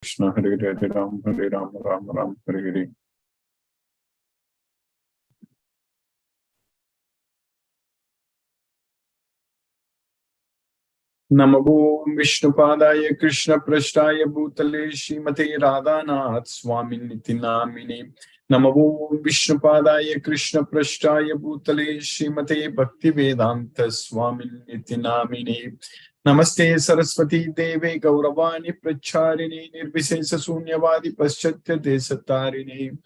Krishna Hare Hare Ram Ram Ram Hare Hare. Namo Vishnupadaya Krishna Prashtaya Bhutale Srimate Radhanath Swaminiti Namine. Namo Vishnupadaya Krishna Prashtaya Bhutale Srimate Bhaktivedanta Swaminiti Namine. Namaste Saraswati Deve Gauravani Pracharini Nirvisesa Sunyavadi Paschatya Desatarine.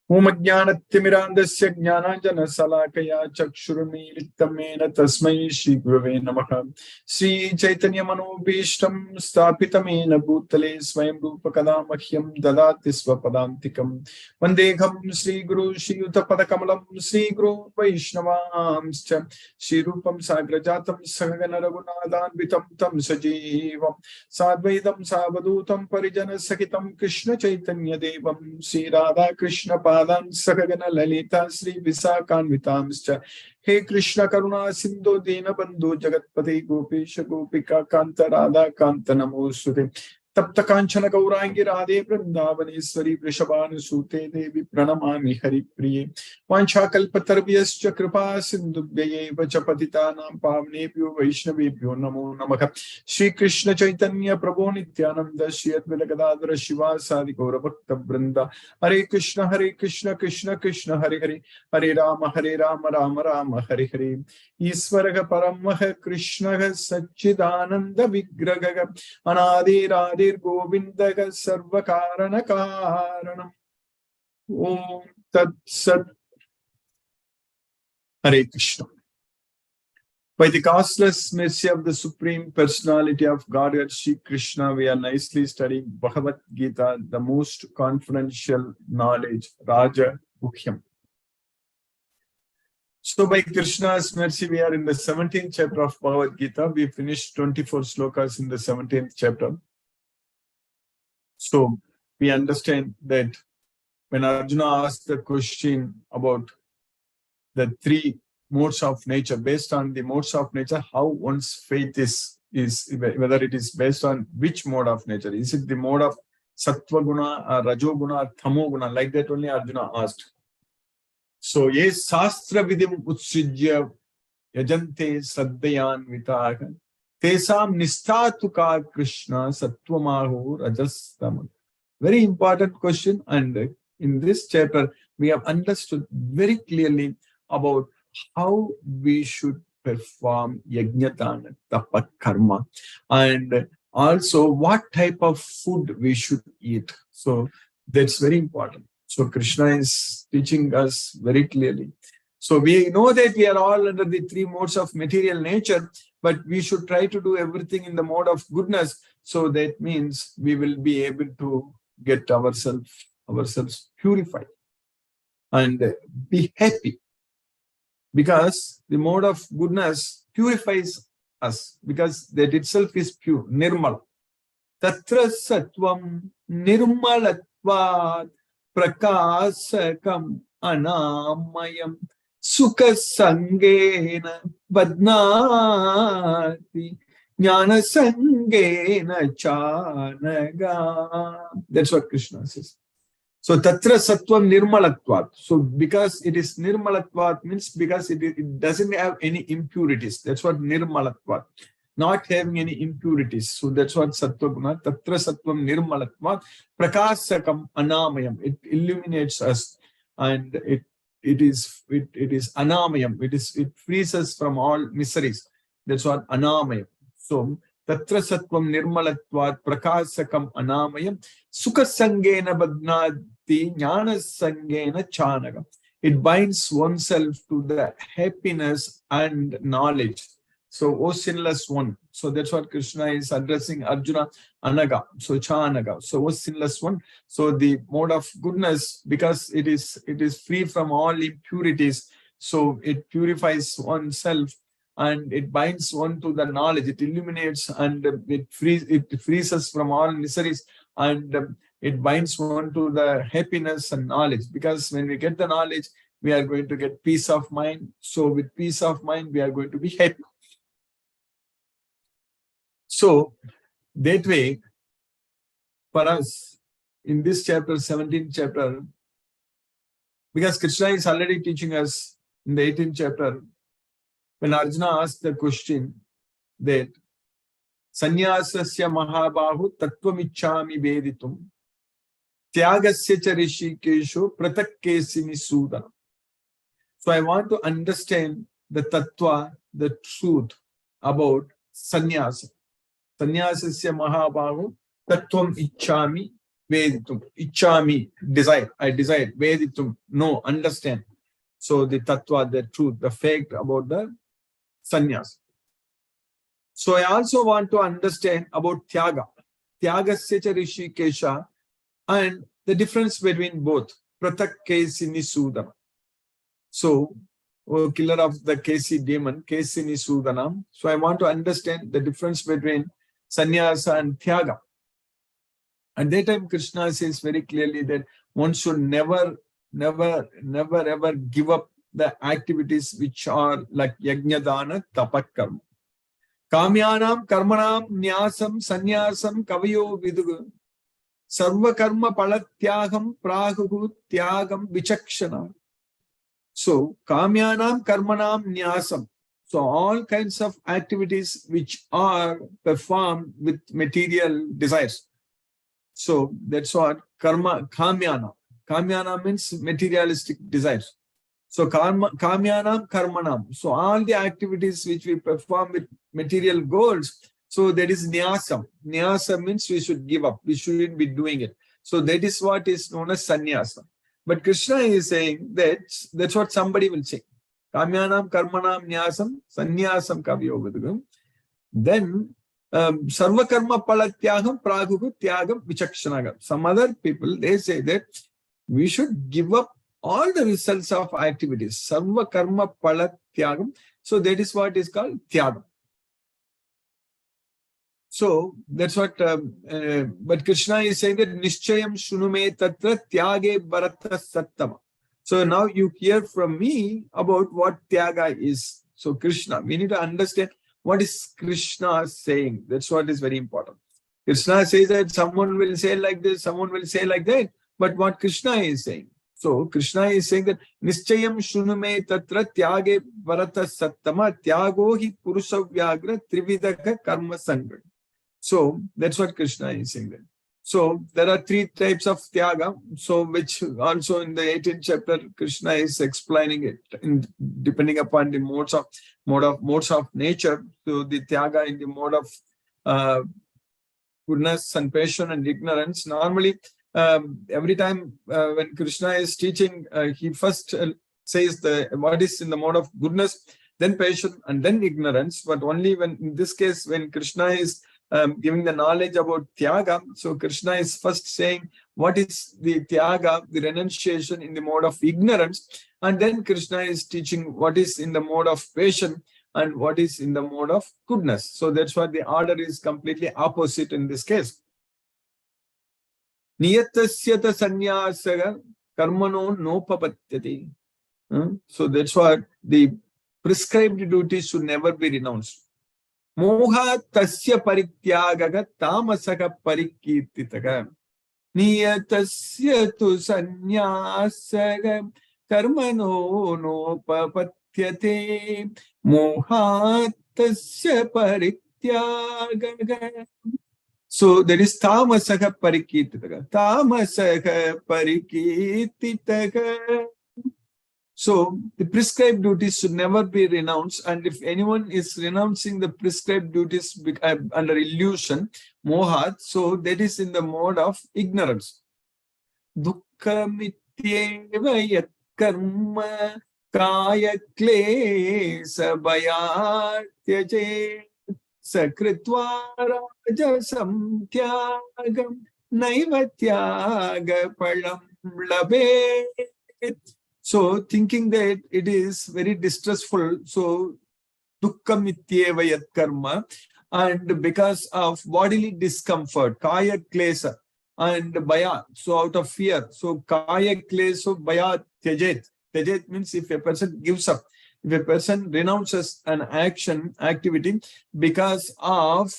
Om Jnanatimirandasya Jnananjana Salakaya Chakshurumiritamena Tasmai Shri Gurave Namaha. Sri Chaitanya Manobhishtam Stapitamena Bhutale Swayam Rupa Kadamahyam Dadati Swapadantikam Vandeham Sri Guru Shri Yuta Kamalam Sri Guru Vaishnavamscha Sri Rupam Sagrajatam Sagana Raghunadan Vitam Tam Sajivam Sadvaidam Savadutam Parijana Sakitam Krishna Chaitanya Devam Sri Radha Krishna Padan Sakagana Lalita Sri Visakanvitamscha. He Krishna Karuna Sindhu Dina Bandhu Jagatpati Gopesha Gopika Kanta Radha Kanta Namosute Tapta Kanchana Gaurangi Radhe Vrindavaneshwari Vrishabhanu Sute Devi Pranamami Hari Priye Vancha Kalpatarvyascha Kripa Sindhubhyaye Vachapatitanam Pavnebhyo Vaishnavebhyo Namo Namaha. Shri Krishna Chaitanya Prabhu Nityananda Shri Advaita Gadadhara Shiva Sadi Gaura Bhakta Vrinda. Hare Krishna Krishna Krishna Hare Hare Hare Rama Rama Rama Hare Hare. Isvaraga Paramaha Krishnaga Satchidananda Vigraga Anadi Radir Govindaga Sarvakarana Karanam. Om Tat Sat. Hare Krishna. By the causeless mercy of the Supreme Personality of Godhead, Shri Krishna, we are nicely studying Bhagavad Gita, the most confidential knowledge, Raja Bhukyam. So by Krishna's mercy, we are in the 17th chapter of Bhagavad Gita. We finished 24 slokas in the 17th chapter. So we understand that when Arjuna asked the question about the three modes of nature, based on the modes of nature, how one's faith is whether it is based on which mode of nature. Is it the mode of Sattva Guna, or Rajo Guna, or Tamo Guna? Like that only Arjuna asked. So, ye sastra vidim utsrijya yajante saddhayan vitaha tesam nistatuka Krishna sattvamaho rajastam. Very important question, and in this chapter we have understood very clearly about how we should perform yajnatana, tapa, karma, and also what type of food we should eat. So that's very important. So Krishna is teaching us very clearly. So we know that we are all under the three modes of material nature, but we should try to do everything in the mode of goodness. So that means we will be able to get ourselves purified and be happy. Because the mode of goodness purifies us, because that itself is pure, nirmal. Tatra sattvam nirmalatvat prakasakam anamayam sukha sangena badnati jnana sangena chanaga. That's what Krishna says. So tatra sattvam nirmalatvat. So because it is nirmalatvat means because it doesn't have any impurities. That's what nirmalatvat. Not having any impurities. So that's what sattva guna. Tatra sattvam nirmalatvat prakasakam anamayam. It illuminates us, and it is anamayam. It frees us from all miseries. That's what anamayam. So tatra sattvam nirmalatvat prakasakam anamayam sukha sangena badnati jnana sangena chanaga. It binds oneself to the happiness and knowledge. So, O sinless one. So that's what Krishna is addressing Arjuna, Anaga. So Chanaga. So O sinless one. So the mode of goodness, because it is free from all impurities. So it purifies oneself and it binds one to the knowledge. It illuminates and it frees us from all miseries, and it binds one to the happiness and knowledge. Because when we get the knowledge, we are going to get peace of mind. So with peace of mind, we are going to be happy. So that way, for us in this chapter, 17th chapter, because Krishna is already teaching us in the 18th chapter, when Arjuna asked the question that Sanyasasya Mahabahu Tattvamichami Veditum Tyagasya cha Rishikesho Pratakkesini Sudana. So I want to understand the tattva, the truth about sannyasa. Sannyasasya Mahabahu Tattvam Ichchami Veditum. Ichchami, desire. I desire. Veditum, no, understand. So the tattva, the truth, the fact about the sannyas. So I also want to understand about Tyaga. Tyagasya cha Rishikesha and the difference between both. Pratakkesini Sudana. So, killer of the Kesi demon, Kesini Sudanam. So I want to understand the difference between sannyasa and Tyaga. At that time, Krishna says very clearly that one should never ever give up the activities which are like yajnadana tapakarma. Kamyanam karmanam nyasam sannyasam kavayo vidugu. Sarva karma palatyagam prahuhu tyagam vichakshana. So, kamyanam karmanam nyasam. So, all kinds of activities which are performed with material desires. So, that's what kamyana. Kamyana means materialistic desires. So, kamyanam karmanam. So, all the activities which we perform with material goals, so that is nyasam. Nyasam means we should give up. We shouldn't be doing it. So, that is what is known as sannyasa. But Krishna is saying that that's what somebody will say. Kamyanam karmanam nyasam sannyasam kavyo vidugam. Then sarva karma palatyagam praguhu tyagam vichakshanagam. Some other people, they say that we should give up all the results of activities. Sarva karma palatyagam. So that is what is called tyagam. So that's what, but Krishna is saying that Nishchayam Shunume Tatra Tyage Bharata Sattama. So now you hear from me about what Tyaga is. So Krishna, we need to understand what is Krishna saying. That's what is very important. Krishna says that someone will say like this, someone will say like that. But what Krishna is saying. So Krishna is saying that Nishchayam Shunume Tatra Tyage Bharata Sattama Tyago hi Purusha Vyagra Trividaka Karma Sangha. So that's what Krishna is saying there. So there are three types of Tyaga. So which also in the 18th chapter, Krishna is explaining it depending upon the modes of nature. So the Tyaga in the mode of goodness and passion and ignorance. Normally, every time when Krishna is teaching, he first says what is in the mode of goodness, then passion, and then ignorance. But only when in this case, when Krishna is giving the knowledge about Tyaga. So Krishna is first saying what is the Tyaga, the renunciation in the mode of ignorance. And then Krishna is teaching what is in the mode of passion and what is in the mode of goodness. So that's why the order is completely opposite in this case. Niyatasyata sannyasa karmano nopapatyati. So that's why the prescribed duties should never be renounced. Moha tasya parityagaga tamasaka parikirtitaga. Niyatasya tu sannyasaka karmano nopapatyate. Moha tasya parityagaga. So there is tamasaka parikirtitaga. Tamasaka parikirtitaga. So the prescribed duties should never be renounced, and if anyone is renouncing the prescribed duties under illusion, mohat, so that is in the mode of ignorance. Dukkha mityeva yat karma kaya klesa bhayatyaje sakritva rajasam tyagam naiva tyaga palam labhe. So thinking that it is very distressful, so dukkha mityeva yat karma, and because of bodily discomfort, kaya klesa and bhaya, so out of fear, so kaya klesa bhaya tyajet. Tyajet means if a person gives up, if a person renounces an activity because of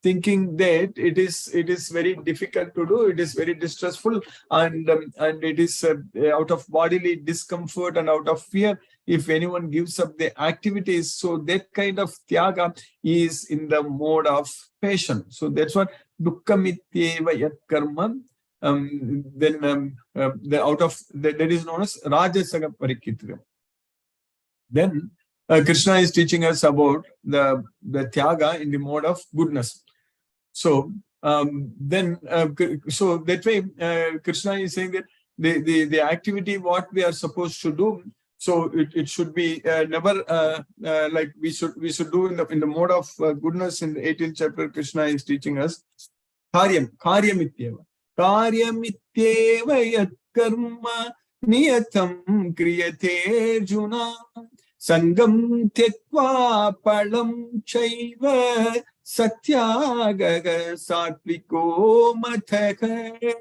thinking that it is very difficult to do, it is very distressful, and it is out of bodily discomfort and out of fear if anyone gives up the activities. So that kind of tyaga is in the mode of passion. So that's what dukkamityeva yat karma. Then the out of that is known as rajasaga parikitya. Then Krishna is teaching us about the tyaga in the mode of goodness. So then so that way Krishna is saying that the activity what we are supposed to do, so it should be never like we should do in the mode of goodness. In the 18th chapter, Krishna is teaching us karyamityeva yat karma niyatam kriyate arjuna sangam tyakva palam chaiva satyagaga satviko mathaka.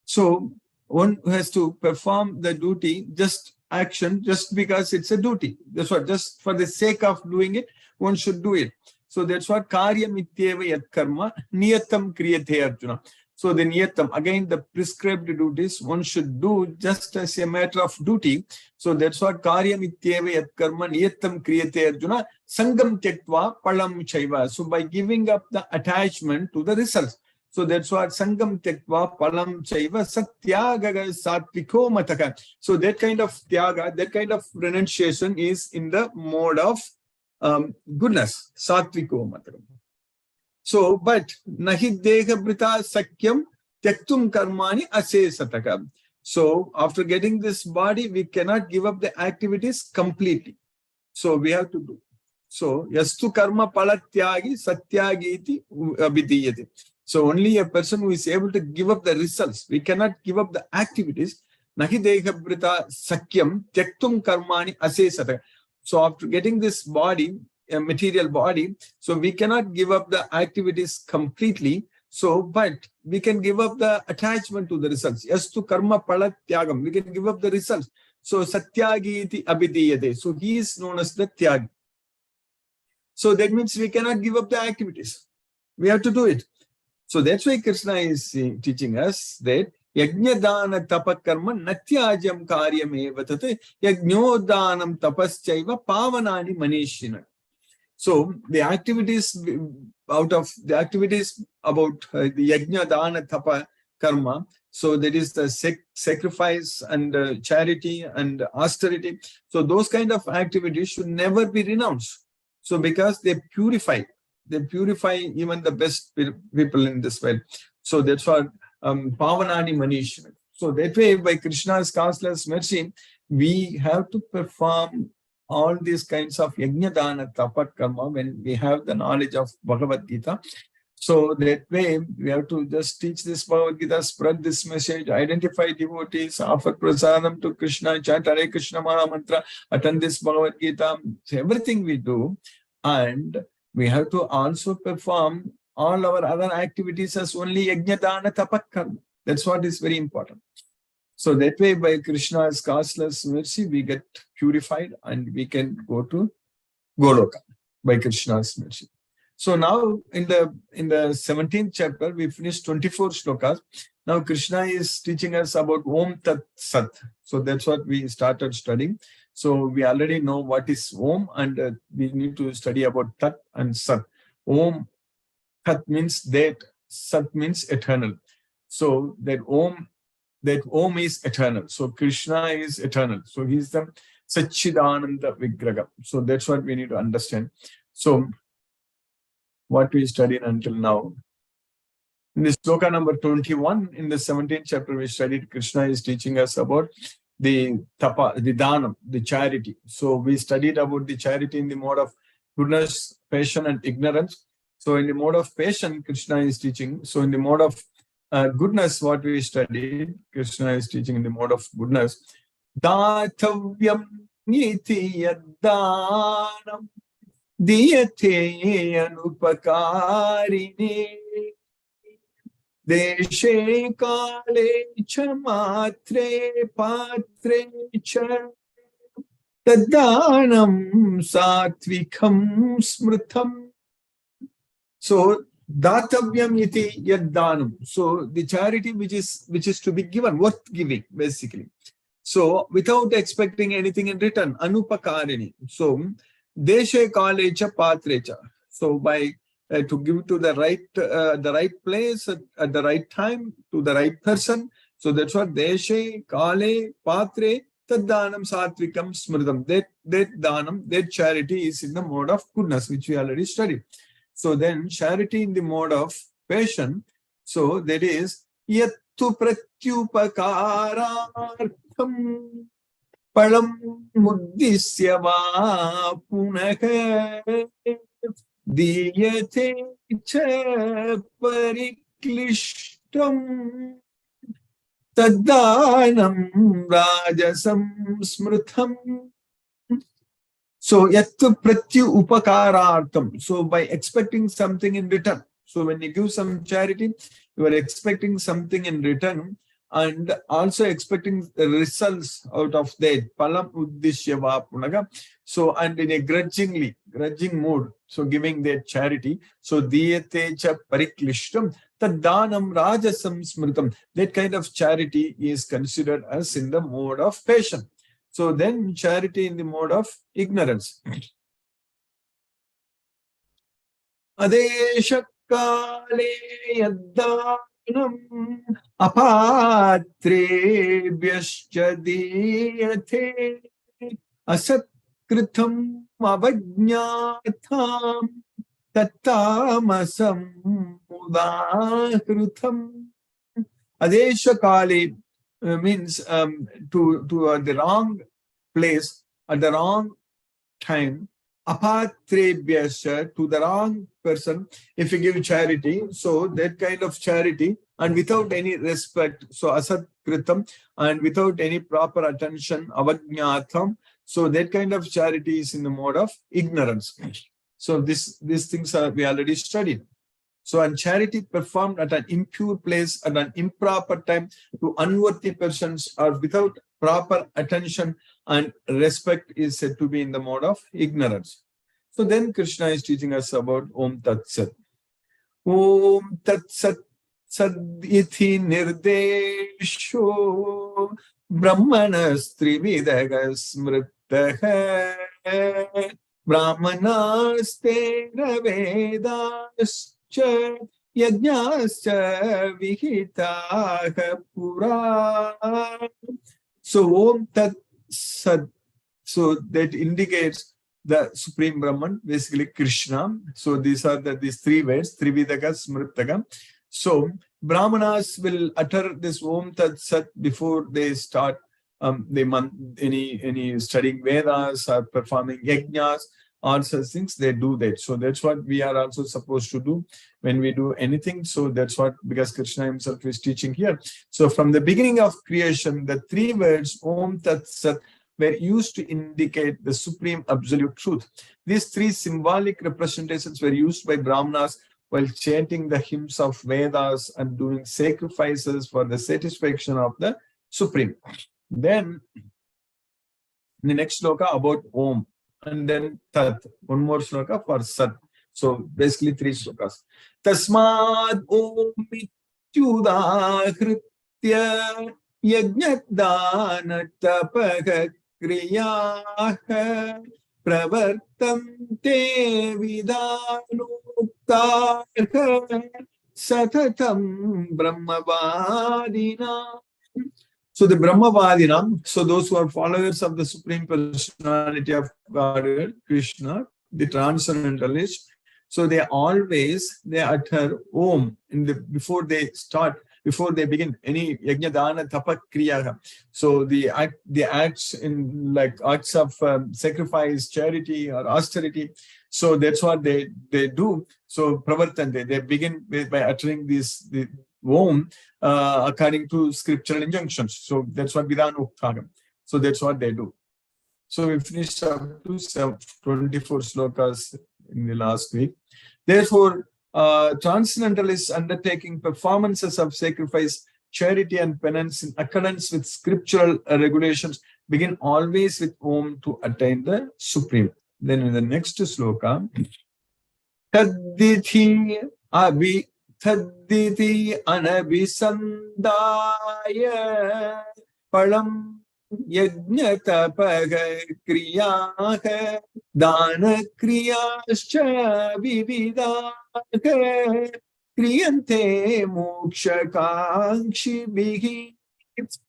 So one has to perform the duty, just action, just because it's a duty. That's what, just for the sake of doing it, one should do it. So that's what karyamityeva yat karma niyatam kriyate arjuna. So the niyatam, again the prescribed duties, one should do just as a matter of duty. So that's what karyamityeva yat karma niyatam kriyate arjuna sangam tyaktva palam chaiva. So by giving up the attachment to the results. So that's what sangam tyaktva palam chaiva satyagaga satviko mataka. So that kind of tyaga, that kind of renunciation is in the mode of goodness, satviko mataka. So, but nahi deha brita sakyam tyaktum karmani asesataka. So after getting this body, we cannot give up the activities completely. So we have to do. So yastu karma palatyagi satyagiti abhidiyate. So only a person who is able to give up the results. We cannot give up the activities. Nahi deha brita sakyam tyaktum karmani asesataka. So after getting this body, a material body, so we cannot give up the activities completely. So, but we can give up the attachment to the results. Yastu karma palatyagam. We can give up the results. So satyagiti abhidiyate. So he is known as the tyagi. So that means we cannot give up the activities. We have to do it. So that's why Krishna is teaching us that yajnadana tapakarma natyajam karyam evatate yajnodhanam tapaschaiva pavanani manishina. So the activities about the yajna, dana, tapa, karma. So that is the sacrifice and charity and austerity. So those kind of activities should never be renounced. So because they purify even the best people in this world. So that's what pavanani manish. So that way, by Krishna's causeless mercy, we have to perform all these kinds of yajna, dana, tapa, karma when we have the knowledge of Bhagavad Gita. So that way, we have to just teach this Bhagavad Gita, spread this message, identify devotees, offer prasadam to Krishna, chant Hare Krishna Maha Mantra, attend this Bhagavad Gita. So everything we do, and we have to also perform all our other activities as only yajna, dana, tapa, karma. That's what is very important. So that way, by Krishna's causeless mercy, we get purified and we can go to Goloka by Krishna's mercy. So now in the 17th chapter, we finished 24 shlokas. Now Krishna is teaching us about Om Tat Sat. So that's what we started studying. So we already know what is Om, and we need to study about Tat and Sat. Om, Tat means that, Sat means eternal. So that Om is eternal. So Krishna is eternal. So he is the Satchidananda Vigraha. So that's what we need to understand. So what we studied until now. In this sloka number 21, in the 17th chapter, we studied Krishna is teaching us about the tapa, the dhanam, the charity. So we studied about the charity in the mode of goodness, passion, and ignorance. So in the mode of passion, Krishna is teaching. So in the mode of goodness, what we studied, Krishna is teaching in the mode of goodness. Datavyam niti yaddanam diyate anupakarine deshe kale cha matre patre cha taddanam satvikam smritam. So Datavyam iti yad danam. So the charity which is to be given, worth giving, basically. So without expecting anything in return, anupakarini. So deshe kalecha patrecha. So by to give to the right place at the right time to the right person. So that's what deshe kale patre taddanam satvikam smridam. That danam, that charity is in the mode of goodness, which we already studied. So then charity in the mode of passion. So that is yattu pratyupakarartham palam muddisya va punaha diyate cha pariklishtam taddanam rajasam smrutham. So, yattu pratyu upakarartham. So, by expecting something in return. So, when you give some charity, you are expecting something in return and also expecting the results out of that. Palam uddishya va punaga. So, and in a grudging mood. So, giving that charity. So, diyate cha pariklishtam taddanam rajasam smritam. That kind of charity is considered as in the mode of passion. So then charity in the mode of ignorance. Adesha kale yaddanam apatrebhyascha diyate asatkritam avajñatham tattamasam udahrutam. Adesha kale means to the wrong place at the wrong time, apatrebhyasya, to the wrong person. If you give charity, so that kind of charity and without any respect, so asatkritam, and without any proper attention, avajñatham, so that kind of charity is in the mode of ignorance. So these things are we already studied. So, and charity performed at an impure place at an improper time to unworthy persons or without proper attention and respect is said to be in the mode of ignorance. So then Krishna is teaching us about Om Tat Sat. Om Tat Sat Saditi Nirdesho Brahmanas Trividagas Smritaha Brahmanas Tena Vedas Yajnascha Vihitaha Pura. So Om Tat Sat. So that indicates the Supreme Brahman, basically Krishna. So these are these three words, Trividaka, Smritaka. So Brahmanas will utter this Om Tat Sat before they start any studying Vedas or performing yajnas or such things. They do that. So that's what we are also supposed to do when we do anything. So that's what, because Krishna himself is teaching here. So from the beginning of creation, the three words Om Tat Sat were used to indicate the supreme absolute truth. These three symbolic representations were used by Brahmanas while chanting the hymns of Vedas and doing sacrifices for the satisfaction of the Supreme. Then, the next sloka about Om, and then Tat, one more sloka for Sat. So, basically 3 slokas. Tasmad Om Mityudahritya Yajnadana Tapaka Kriyaha Pravartante Vidanuktaha Satatam Brahmavadina. So the Brahmavadina, so those who are followers of the Supreme Personality of God, Krishna, the Transcendentalists, so they utter Om before they begin any yajna dana tapa kriya. So the acts in like acts of sacrifice, charity or austerity. So that's what they do. So pravartante, they begin by uttering the Om according to scriptural injunctions. So that's what Vidanuktaha. So that's what they do. So we finished up to 24 slokas in the last week. Therefore, Transcendentalists undertaking performances of sacrifice, charity and penance in accordance with scriptural regulations begin always with Om to attain the Supreme. Then in the next sloka, Taddithi Abhithadditi anabhisandaya palam yajnatapaga kriyaha dana kriyascha vividaha kriyante moksha kankshi bihi.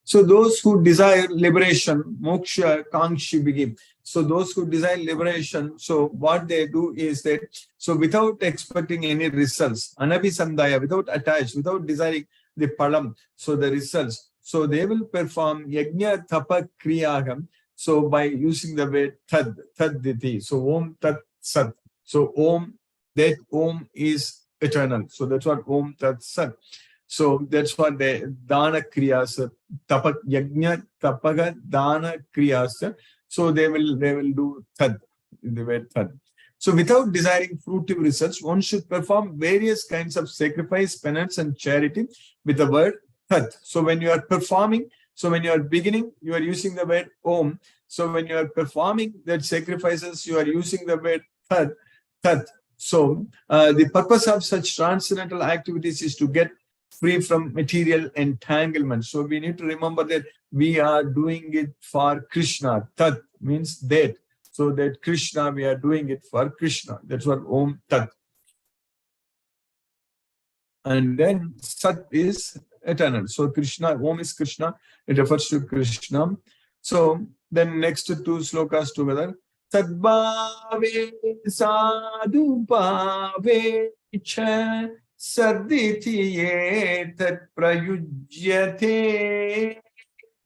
So those who desire liberation, moksha kankshi bihi. So those who desire liberation, so what they do is that, so without expecting any results, anabhisandaya, without attached, without desiring the palam, so the results, so they will perform yajna tapa kriyagam, so by using the word tadditi, so om tat sat, so om, that om is eternal, so that's what om tat sat. So that's what the dana kriyas, tapak yajna tapaga dana kriyas. So they will do thad, the word thad. So without desiring fruitive results, one should perform various kinds of sacrifice, penance, and charity with the word thad. So when you are performing, so when you are beginning, you are using the word om. So when you are performing that sacrifices, you are using the word thad, thad. So the purpose of such transcendental activities is to get free from material entanglement. So we need to remember that we are doing it for Krishna. Tat means that. So that Krishna, we are doing it for Krishna. That's what Om Tat. And then Sat is eternal. So Krishna, Om is Krishna. It refers to Krishna. So then next two slokas together. Sadbhave sadhu bhave cha Sarditi tat prayujyate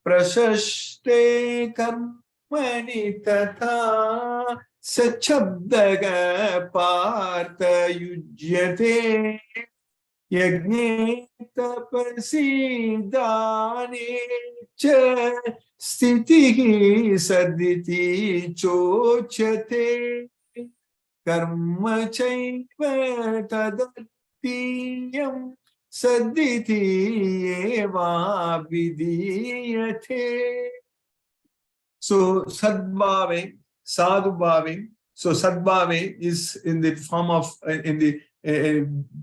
prashaste karmani tatha sachabdaga partha yujyate yagne tapasi dane cha sthitihi sarditi chochate karma chaiva tadat Tiyam Saditi Eva Vidiyate. So Sadbhave, Sadhubhave. So Sadbhave is in the form of in the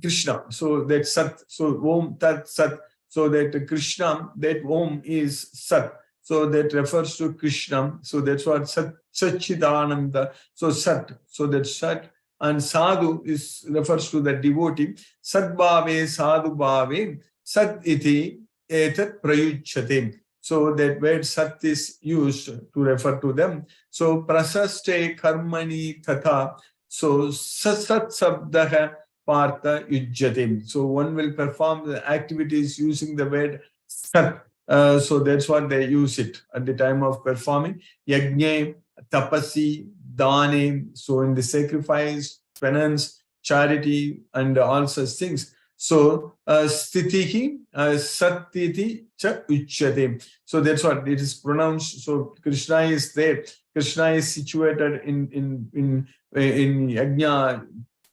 Krishna. So that Sat. So Om Tat Sat. So that Krishna, that Om is Sat. So that refers to Krishna. So that's what Sat Satchidananda. So Sat. So that Sat. And sadhu refers to the devotee. Sadbhave, sadhubhave, sat iti etat prayuchyate. So that word sat is used to refer to them. So prasaste karmani tatha. So sat sabdaha partha yujyate. So one will perform the activities using the word sat. So that's what they use it at the time of performing. Yajna, tapasi, dane, so in the sacrifice, penance, charity, and all such things. So stitihi sattiti cha uchyate. So that's what it is pronounced. So Krishna is there. Krishna is situated in yajna,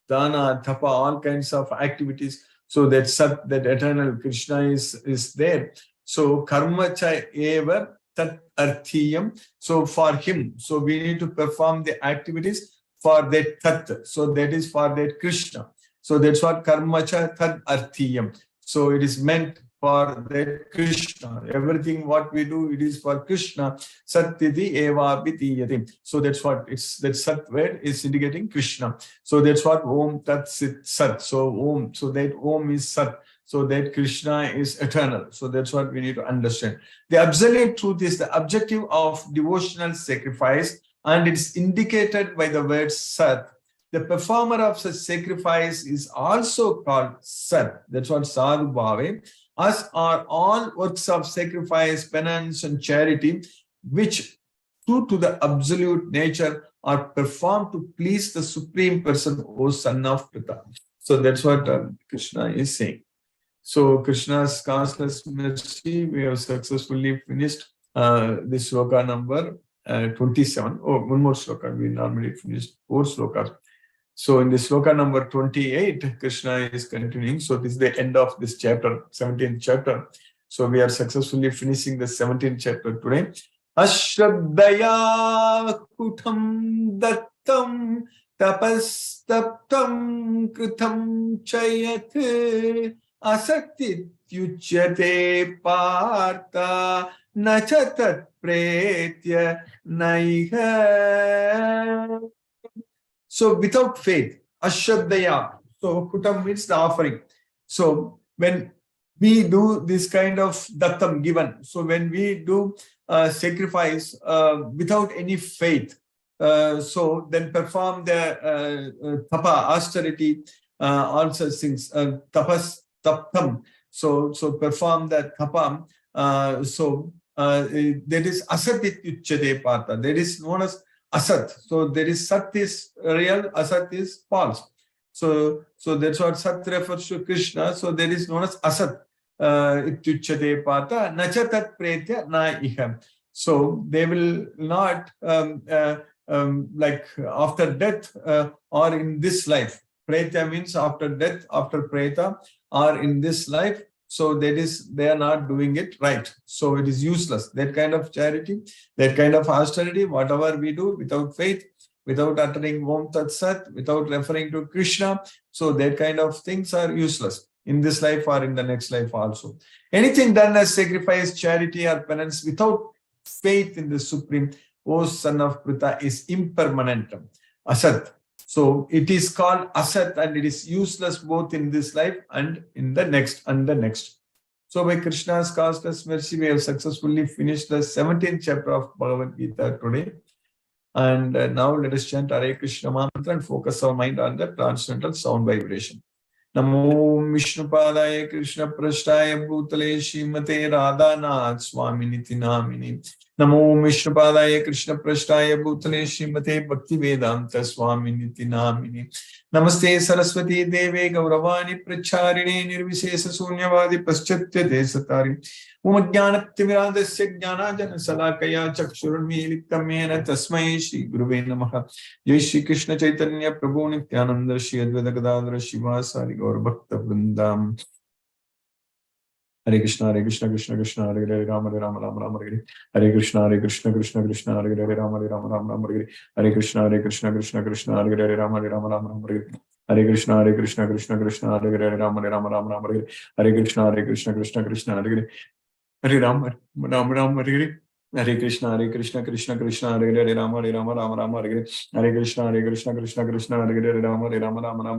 dana, tapa, all kinds of activities. So that sat, that eternal Krishna is there. So karma cha eva tat arthiyam. So for him, so we need to perform the activities for that tat. So that is for that Krishna. So that's what karma cha tat arthiyam. So it is meant for that Krishna. Everything what we do, it is for Krishna. Satyati eva vitiyati. So that's what it's, that sat word is indicating Krishna. So that's what Om Tat Sit Sat. So Om, so that Om is Sat. So that Krishna is eternal. So that's what we need to understand. The absolute truth is the objective of devotional sacrifice, and it's indicated by the word Sat. The performer of such sacrifice is also called Sat. That's what Sadhu Bhave. As are all works of sacrifice, penance, and charity, which true to the absolute nature are performed to please the Supreme Person, O Son of Pita. So that's what Krishna is saying. So Krishna's causeless mercy, we have successfully finished this sloka number 27. Oh, one more sloka. We normally finish 4 slokas. So in the sloka number 28, Krishna is continuing. So this is the end of this chapter, 17th chapter. So we are successfully finishing the 17th chapter today. Ashraddaya kutam dattam tapastaptam kritam chayat asaktityuchyate partha nachatat pretya naiha. So without faith, ashraddaya. So kutam means the offering. So when we do this kind of dattam given, so when we do sacrifice without any faith, so then perform the tapa, austerity, all such things, tapas, taptam. So perform the tapam. That is asatit uchyate partha. That is known as asat. So there is sat is real, asat is false. So that's what sat refers to Krishna. So there is known as asat. Ityuchyate partha nachatat pretya na iham. So they will not like after death or in this life. Pretya means after death, after preta, or in this life. So that is, they are not doing it right. So it is useless. That kind of charity, that kind of austerity, whatever we do without faith, without uttering Om Tat Sat, without referring to Krishna, so that kind of things are useless in this life or in the next life also. Anything done as sacrifice, charity, or penance without faith in the Supreme, O son of Pritha, is impermanent, asat. So it is called asat, and it is useless both in this life and in the next and the next. So by Krishna's causeless mercy, we have successfully finished the 17th chapter of Bhagavad Gita today. And now let us chant Hare Krishna mantra and focus our mind on the transcendental sound vibration. Namo Vishnupadaya Krishna Prashtaya Bhutale Srimate Radhanath Swaminiti Namini. Namo Vishnupadaya Krishna Prashtaya Bhutale Srimate Bhaktivedanta Swaminiti Namini. Namaste Saraswati Deve Gauravani Pracharine Nirvisesa Sunyavadi Paschatya Desatari. Umajnanattimirandasya Jnanajana Salakaya Chakshurunmilitamena Tasmai Shri Guruve Namaha. Jai Shri Krishna Chaitanya Prabhu Nityananda Shri Advaita Gadadhara Shivasari Gaur Bhakta Vrindam. Hare Krishna Krishna Krishna Hare Hare Rama Rama Rama Rama Hare Hare Krishna Krishna Krishna Hare Hare Rama Rama Rama Rama Hare Hare Krishna Krishna Krishna Hare Hare Rama Rama Rama Rama Hare Hare Krishna Krishna Krishna Hare Hare Rama Rama Rama Rama Hare Hare Krishna Krishna Hare Hare Hare Rama Rama Rama Hare Hare Krishna Krishna Krishna Hare Hare Rama Rama Rama Rama Hare Hare Krishna Krishna Krishna Hare Hare Rama Rama Rama Rama Hare Hare Krishna Krishna Hare Hare Rama Rama Rama Rama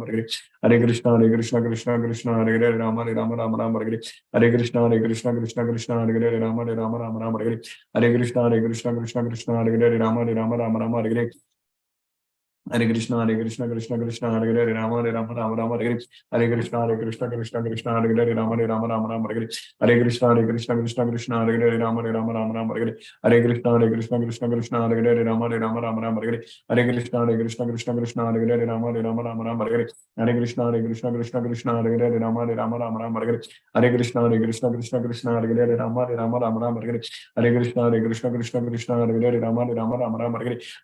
Hare Hare Krishna Krishna Hare Hare Rama Rama Rama Rama Hare Hare Krishna Krishna Hare Hare Rama Rama Rama Rama Hare Hare Krishna Krishna Hare Hare Rama Rama Rama Hare Hare Krishna Krishna Hare Hare Rama Rama Rama Hare Hare Krishna Krishna Hare Hare Rama Rama Rama Hare Hare Krishna Krishna Hare Hare Rama Rama Rama Hare Hare Krishna Krishna Hare Hare Rama Rama Rama Hare Hare Krishna Krishna Hare Hare Rama Rama Rama Hare Hare Krishna Krishna Hare Hare Rama Rama Rama Hare Hare Krishna Krishna Hare Hare Rama Rama Rama Hare Hare Krishna Krishna Hare Hare Rama Rama Rama Hare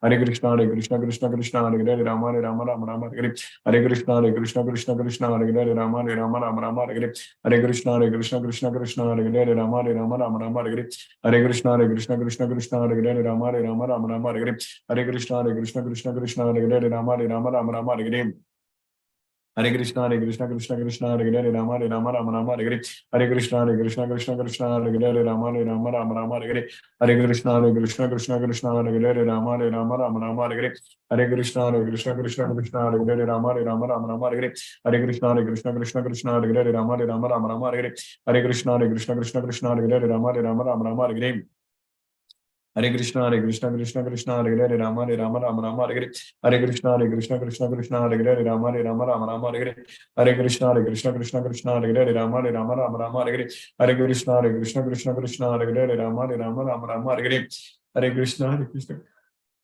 Hare Krishna Krishna Hare Hare Rama Rama Rama Hare Hare Krishna Krishna Hare Hare Rama Rama Rama Hare Hare Krishna Krishna Hare Hare Rama Rama Rama Hare Hare Krishna Krishna Hare Hare Rama Rama Rama Hare Hare Krishna Krishna Hare Hare Rama Rama Hare Hare Krishna Krishna Hare Hare Rama Rama Hare Hare Krishna Krishna Hare Hare Rama Rama Hare Hare Krishna Krishna Hare Hare Rama Rama Hare Hare Krishna Krishna Hare Hare Rama Rama Hare Hare Krishna Krishna Hare Hare Rama Rama Hare Hare Krishna Krishna Hare Hare Rama Rama Hare Hare Krishna Krishna Hare Hare Rama Rama Hare Hare Krishna Krishna Hare Hare Rama Rama Hare Hare Krishna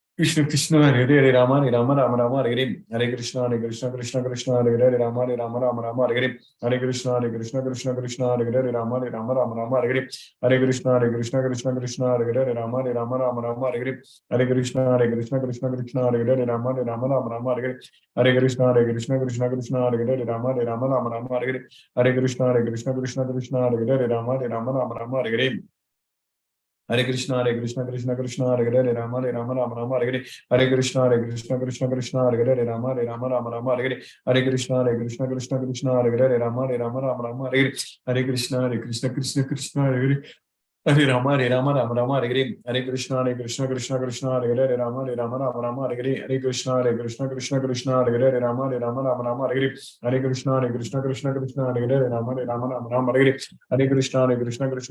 Krishna Hare Hare Rama Rama Hare Hare Krishna Krishna Hare Hare Rama Rama Hare Hare Krishna Krishna Hare Hare Rama Rama Hare Hare Krishna Krishna Hare Hare Rama Rama Hare Hare Krishna Krishna Hare Hare Rama Rama Hare Hare Krishna Krishna Hare Hare Rama Rama Hare Hare Krishna Krishna Hare Hare Rama Rama Hare Hare Krishna Krishna Hare Hare Rama Rama Hare Hare Krishna Krishna Hare Hare Rama Rama Hare Hare Hare Krishna Krishna Krishna Hare Hare Hare Rama Rama Rama Hare Hare Hare Krishna Krishna Krishna Hare Hare Hare Rama Rama Rama Hare Hare Hare Krishna Krishna Krishna Hare Hare Hare Rama Rama Rama Hare Hare Hare Krishna Krishna Krishna Hare Hare Hare Rama Rama Rama Hare Hare Hare Krishna Krishna Hare Hare Rama Rama Rama Hare Hare Hare Krishna Krishna Hare Hare Rama Rama Rama Hare Hare Hare Krishna Krishna Krishna Hare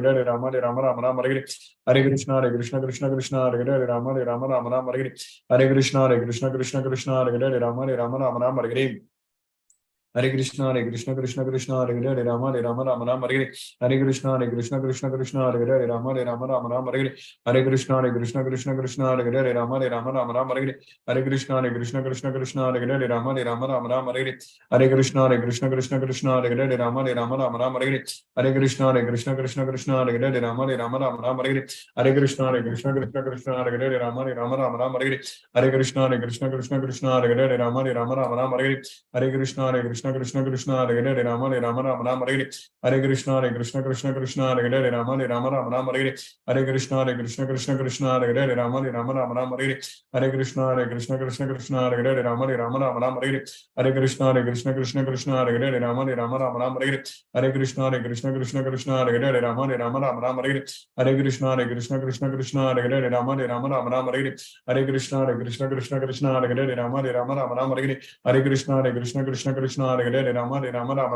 Hare Rama Rama Rama Hare Hare Hare Krishna Krishna Hare Hare Rama Rama Hare Hare Hare Krishna Krishna Hare Hare Rama Rama Hare Hare Hare Krishna Krishna Hare Hare Rama Rama Hare Hare Hare Krishna Krishna Hare Hare Rama Rama Hare Hare Hare Krishna Krishna Hare Hare Rama Rama Hare Hare Hare Krishna Krishna Hare Hare Rama Hare Hare Hare Krishna Krishna Hare Hare Rama Rama Hare Hare Hare Krishna Krishna Hare Hare Rama Rama Hare Hare Hare Krishna Krishna Hare Hare Rama Rama Hare Hare Hare Krishna Krishna Hare Hare Rama Hare Hare Hare Krishna Krishna Hare Hare Rama Hare Hare Hare Krishna Krishna Hare Hare Rama Hare Hare Hare Krishna Krishna Hare Hare Rama Hare Hare Hare Krishna Krishna Hare Hare Rama Hare Hare Hare Krishna Krishna Hare Hare Rama Hare Hare Hare Krishna Krishna Hare Hare Rama Hare Hare Hare Krishna Krishna Hare Hare Rama Hare Hare Hare Krishna Krishna Hare Hare Rama Hare Hare Hare Krishna Krishna Hare Hare Rama Hare Hare Hare Krishna Krishna Hare Hare Rama Hare Hare Hare Krishna Krishna Hare Hare Rama Hare Hare Hare Krishna Krishna Hare Hare Rama Hare Hare Hare Krishna Krishna Hare Hare Rama Hare Hare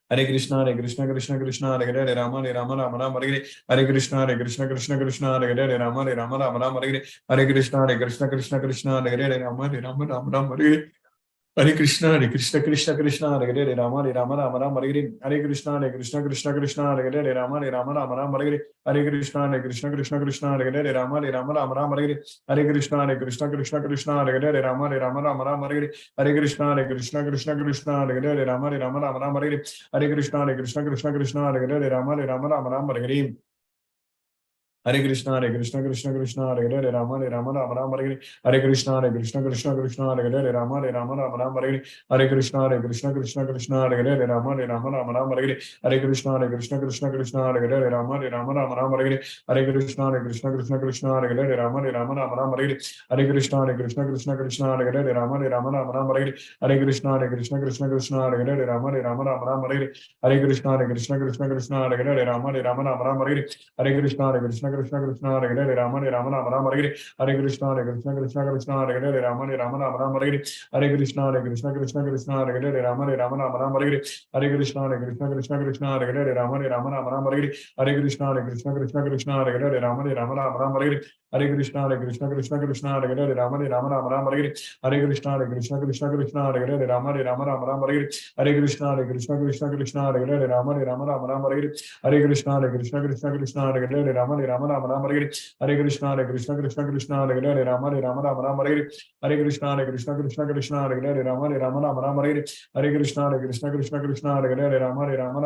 Hare Krishna Hare Hare Rama Hare Hare Hare Krishna Krishna Hare Hare Rama Hare Hare Hare Krishna Krishna Hare Hare Rama Hare Hare Hare Krishna Krishna Hare Hare Rama Hare Hare Hare Krishna Krishna Hare Hare Rama Hare Hare Hare Krishna Krishna Hare Hare Rama Hare Hare Hare Krishna Hare Hare Rama Hare Hare Hare Krishna Krishna Hare Hare Rama Hare Hare Hare Krishna Krishna Hare Hare Rama Hare Hare Hare Krishna Krishna Hare Hare Rama Hare Hare Hare Krishna Krishna Hare Hare Rama Hare Hare Hare Krishna Krishna Hare Hare Rama Hare Hare Hare Krishna Krishna Hare Hare Rama Hare Hare Hare Krishna Krishna Hare Hare Rama Hare Hare Hare Krishna Krishna Hare Hare Rama Hare Hare Hare Krishna Krishna Hare Hare Rama Hare Hare Hare Krishna Krishna Hare Hare Rama Hare Hare Hare Krishna Krishna Hare Hare Rama Hare Hare Hare Krishna Krishna Hare Hare Rama Hare Hare Hare Krishna Krishna Hare Hare Rama Hare Hare Hare Krishna Krishna Hare Hare Rama Hare Hare Hare Krishna Krishna Hare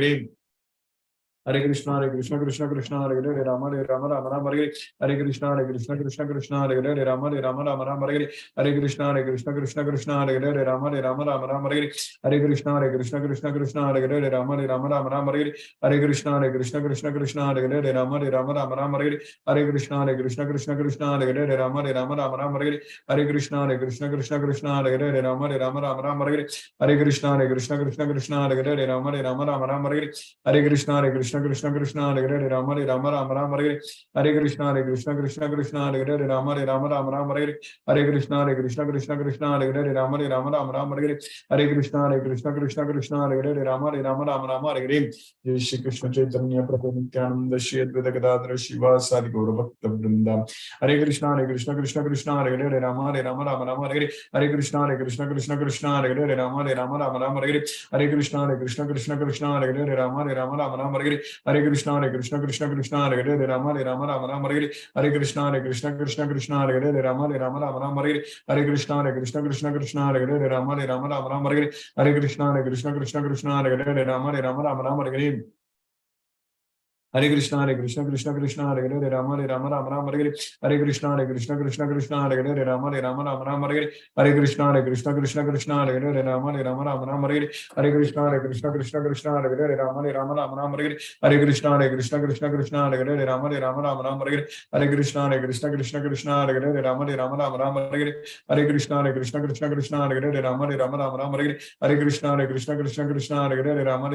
Hare Rama Hare Hare Hare Krishna Krishna Hare Hare Rama Hare Hare Hare Krishna Krishna Hare Hare Rama Hare Hare Hare Krishna Krishna Hare Hare Rama Hare Hare Hare Krishna Krishna Hare Hare Rama Hare Hare Hare Krishna Krishna Hare Hare Rama Hare Hare Hare Krishna Krishna Hare Hare Rama Hare Hare Hare Krishna Krishna Hare Hare Rama Hare Hare Hare Krishna Krishna Hare Hare Rama Hare Hare Hare Krishna Krishna Hare Hare Rama Hare Hare Hare Krishna Krishna Hare Hare Rama Hare Hare Hare Krishna Krishna Hare Hare Rama Hare Hare Hare Krishna Krishna Hare Hare Rama Hare Hare Hare Krishna Krishna Hare Hare Rama Hare Hare Hare Krishna Krishna Hare Hare Rama Hare Hare Hare Krishna Krishna Hare Hare Rama Hare Hare Hare Krishna Krishna Hare Hare Rama Hare Hare Jai Shri Krishna Chaitanya Prabhu Nityananda Shri Advaita Gadadhara Shiva Sadi Gaura Bhakta Vrinda Hare Krishna Krishna Hare Hare Rama Hare Hare Hare Krishna Krishna Hare Hare Rama Hare Hare Hare Krishna Krishna Hare Hare Rama Hare Hare Hare Krishna Krishna Hare Hare Rama Hare Hare Hare Krishna Krishna Hare Hare Rama Hare Hare Hare Krishna Krishna Hare Hare Rama Hare Hare Hare Krishna Krishna Hare Hare Rama Hare Hare Hare Krishna Krishna Krishna Hare Hare Hare Rama Rama Hare Hare Hare Krishna Krishna Hare Hare Hare Rama Hare Hare Hare Krishna Krishna Hare Hare Hare Rama Hare Hare Hare Krishna Krishna Hare Hare Rama Hare Hare Hare Krishna Krishna Hare Hare Rama Hare Hare Hare Krishna Krishna Hare Hare Rama Hare Hare Hare Krishna Krishna Hare Hare Rama Hare Hare Hare Krishna Krishna Hare Hare Rama Hare Hare Hare Krishna Krishna Hare Rama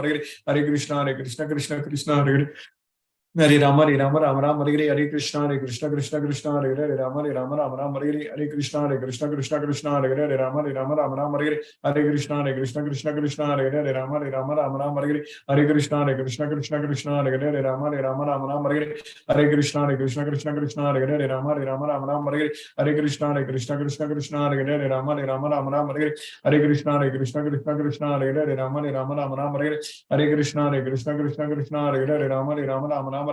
Hare Hare Hare Krishna Krishna Hare Hare Rama Hare Krishna Krishna Hare Hare Rama Hare Hare Krishna Krishna Hare Hare Rama Hare Hare Krishna Krishna Hare Hare Rama Hare Hare Krishna Krishna Hare Hare Rama Hare Hare Krishna Krishna Hare Hare Rama Hare Hare Krishna Krishna Hare Hare Rama Hare Hare Krishna Krishna Hare Hare Rama Hare Hare Krishna Krishna Hare Hare Rama Hare Hare Krishna Krishna Hare Hare Rama Hare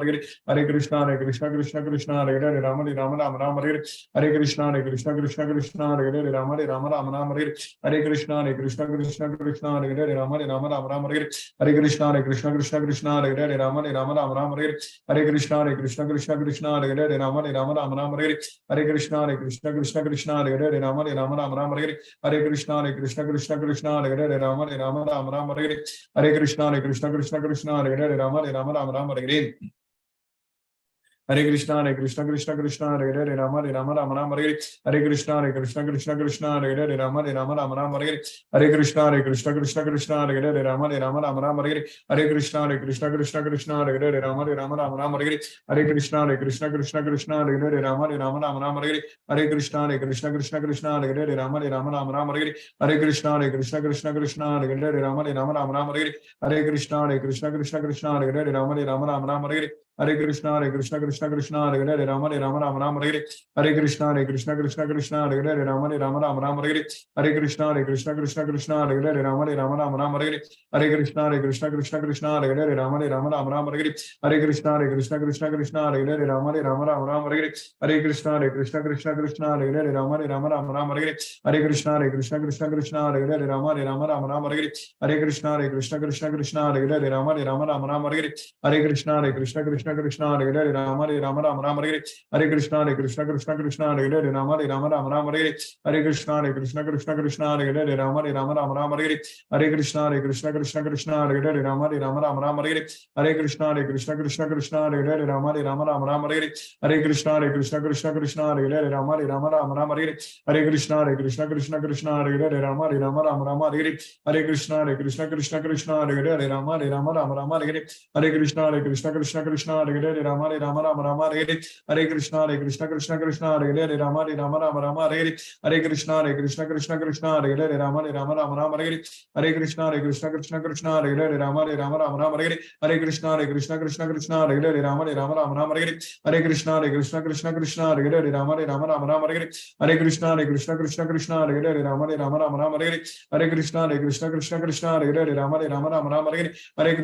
Hare Krishna Krishna Hare Hare Rama Hare Hare Krishna Krishna Hare Hare Rama Hare Hare Krishna Krishna Hare Hare Rama Hare Hare Krishna Krishna Hare Hare Rama Hare Hare Krishna Krishna Hare Hare Rama Hare Hare Krishna Krishna Hare Hare Rama Hare Hare Krishna Krishna Hare Hare Rama Hare Hare Krishna Krishna Hare Hare Rama Hare Hare Krishna Krishna Hare Hare Rama Hare Hare Krishna Krishna Hare Hare Rama Hare Hare Krishna Krishna Hare Hare Rama Hare Hare Krishna Krishna Hare Hare Rama Hare Hare Krishna Krishna Hare Hare Rama Hare Hare Krishna Krishna Hare Hare Rama Hare Hare Krishna Krishna Hare Hare Rama Hare Hare Krishna Krishna Hare Hare Rama Hare Hare Krishna Krishna Hare Hare Rama Hare Hare Krishna Krishna Hare Hare Rama Hare Hare Krishna Krishna Hare Hare Rama Hare Hare Krishna Krishna Hare Hare Rama Hare Hare Krishna Krishna Hare Hare Rama Hare Hare Krishna Krishna Hare Hare Rama Hare Hare Krishna Krishna Hare Hare Rama Hare Hare Krishna Krishna Hare Hare Rama Hare Hare Krishna Krishna Hare Hare Rama Hare Hare Krishna Krishna Hare Hare Rama Hare Hare Krishna Krishna Hare Hare Rama Hare Hare Krishna Krishna Hare Hare Rama Hare Hare Krishna Krishna Hare Hare Rama Hare Hare Krishna Krishna Hare Hare Rama Hare Hare Krishna Krishna Hare Hare Rama Hare Hare Krishna Krishna Hare Hare Rama Hare Hare Krishna Krishna Hare Hare Rama Hare Hare Krishna Krishna Hare Hare Rama Hare Hare Krishna Krishna Hare Hare Rama Hare Hare Krishna Krishna Hare Hare Rama Hare Hare Krishna Krishna Hare Hare Rama Hare Hare Krishna Krishna Hare Hare Rama Hare Hare Krishna Krishna Hare Hare Rama Hare Hare Krishna Krishna Hare Hare Rama Hare Hare Krishna Krishna Hare Hare Rama Hare Hare Krishna Krishna Hare Hare Rama Hare Hare Krishna Krishna Hare Hare Rama Hare Hare Krishna Krishna Hare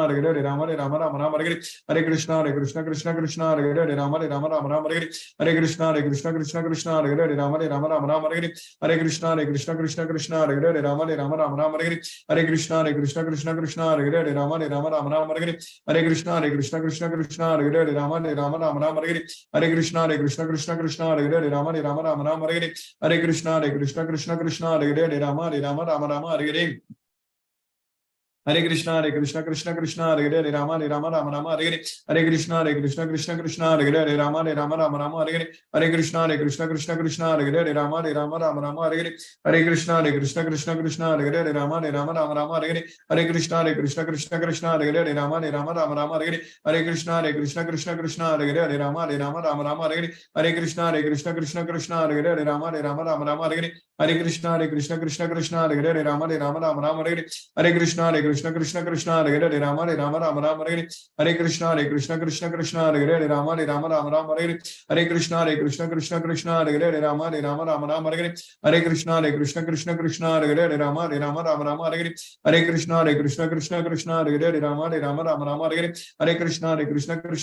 Hare Rama Hare Hare Krishna Krishna Hare Hare Rama Hare Hare Krishna Krishna Hare Hare Rama Hare Hare Krishna Krishna Hare Hare Rama Hare Hare Krishna Krishna Hare Hare Rama Hare Hare Krishna Krishna Hare Hare Rama Hare Hare Krishna Krishna Hare Hare Rama Hare Hare Krishna Krishna Hare Hare Rama Hare Hare Krishna Krishna Hare Hare Rama Hare Hare Krishna Krishna Hare Hare Rama Hare Hare Krishna Krishna Hare Hare Rama Hare Hare Krishna Krishna Hare Hare Rama Hare Hare Krishna Krishna Hare Hare Rama Hare Hare Krishna Krishna Hare Hare Rama Hare Hare Krishna Krishna Hare Hare Rama Hare Hare Krishna Krishna Hare Hare Rama Hare Hare Krishna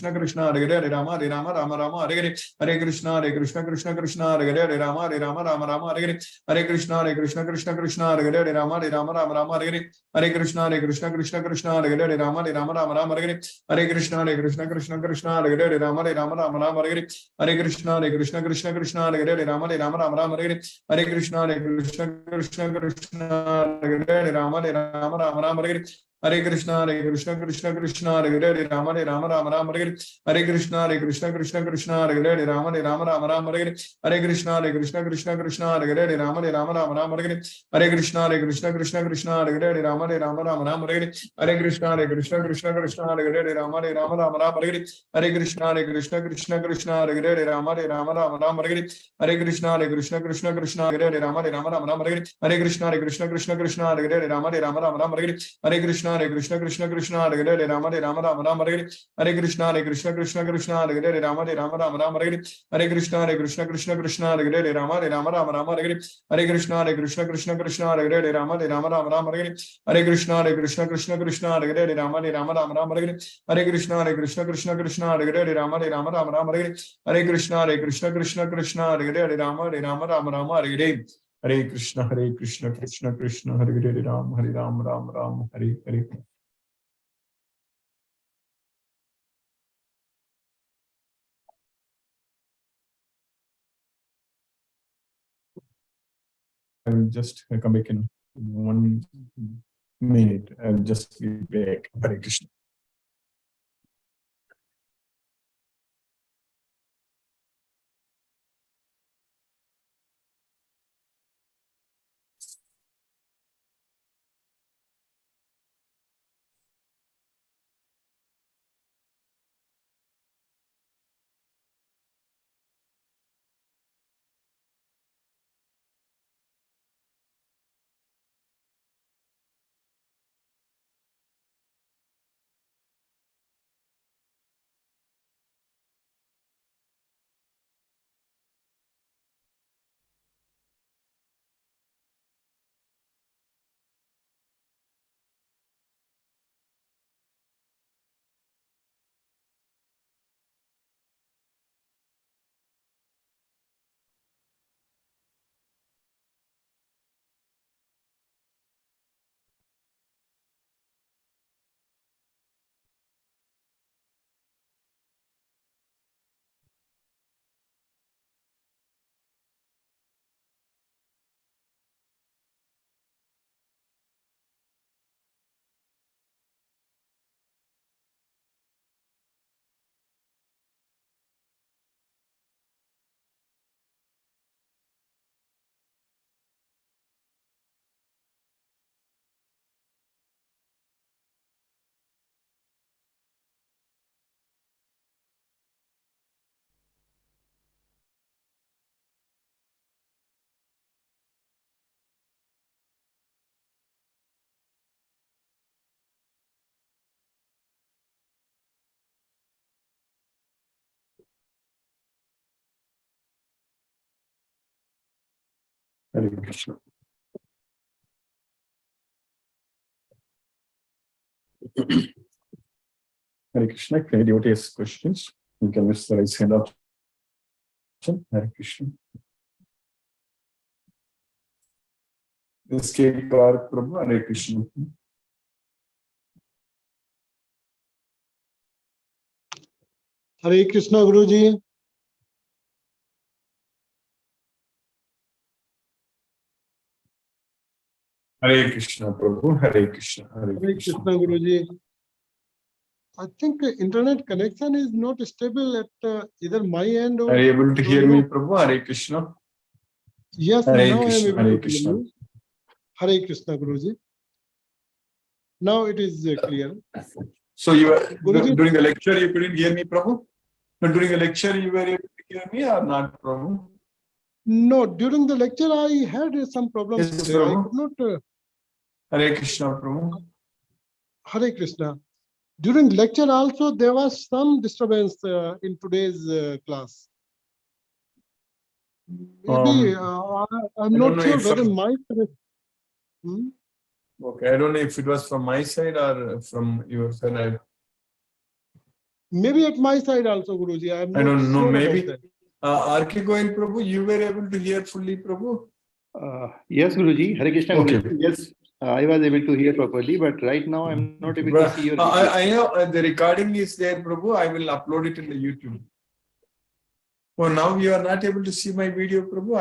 Krishna Hare Hare Rama Hare Hare Krishna Krishna Hare Hare Rama Hare Hare Krishna Krishna Hare Hare Rama Hare Hare Krishna Krishna Hare Hare Rama Hare Hare Krishna Krishna Krishna Krishna Hare Hare Rama Rama Rama Rama Hare Hare Krishna Krishna Krishna Krishna Hare Hare Rama Rama Rama Rama Hare Hare Krishna Krishna Krishna Krishna Hare Hare Rama Rama Rama Rama Hare Hare Krishna Krishna Krishna Krishna Hare Hare Rama Rama Rama Rama Hare Hare Krishna Krishna Krishna Krishna Hare Hare Rama Rama Rama Rama Hare Hare Krishna Krishna Krishna Krishna Hare Hare Rama Rama Rama Rama Hare Hare Krishna Krishna Krishna Krishna Hare Hare Rama Rama Rama Rama Hare Hare Krishna Krishna Krishna Krishna Hare Hare Rama Rama Rama Rama Hare Hare Krishna Krishna Krishna Krishna Hare Hare Rama Rama Rama Rama Hare Hare Krishna Krishna Krishna Krishna Hare Hare Rama Rama Rama Rama Hare Hare Krishna Krishna Krishna Krishna Hare Hare Rama Rama Rama Rama Hare Hare Krishna Krishna Krishna Krishna Hare Hare Rama Rama Rama Rama Hare Hare Krishna Krishna Krishna Krishna Hare Hare Rama Rama Rama Rama Hare Hare Krishna Krishna Krishna Krishna Hare Hare Rama Rama Rama Rama Hare Hare Krishna Krishna Krishna Krishna Hare Hare Rama Rama Rama Rama Hare Hare Krishna Krishna Krishna Krishna Hare Hare Rama Rama Rama Rama Hare Hare Krishna Krishna Krishna Krishna Hare Hare Rama Rama Rama Rama Hare Hare Krishna Krishna Krishna Krishna Hare Hare Rama Rama Rama Rama Hare Hare Krishna Krishna Krishna Krishna Hare Hare Rama Rama Rama Rama Hare Hare Krishna Krishna Krishna Hare Hare Ram Ram Ram Hare Hare. I will just come back in 1 minute. I will just be back. Hare Krishna. Hare Krishna. Hare Krishna. If any devotee has questions, you can use the raise hand option. Hare Krishna. Escape Park Prabhu. Hare Krishna. Hare Krishna, Guruji. Hare Krishna Prabhu. Hare Krishna. Hare Krishna, Guruji. I think internet connection is not stable at either my end or. Are you able to hear me, Prabhu? Hare Krishna. Yes, Hare now Krishna, I am able Hare to Krishna. hear you. Hare Krishna, Guruji. Now it is clear. So you were Guruji, during the lecture you couldn't hear me, Prabhu? No, during the lecture you were able to hear me or not, Prabhu? no, during the lecture I had some problems Yes, today. I Prabhu. could not. Hare Krishna, Prabhu. Hare Krishna. During lecture also there was some disturbance in today's class. Maybe I'm not sure whether my. Okay, I don't know if it was from my side or from your side. Maybe at my side also, Guruji. I don't know. Sure Maybe. R.K. Goyal Prabhu, you were able to hear fully, Prabhu? Yes, Guruji. Hare Krishna. Okay. Guruji. Yes, I was able to hear properly, but right now I'm not able to see your video. I know the recording is there, Prabhu. I will upload it in the YouTube. Oh, now you are not able to see my video, Prabhu.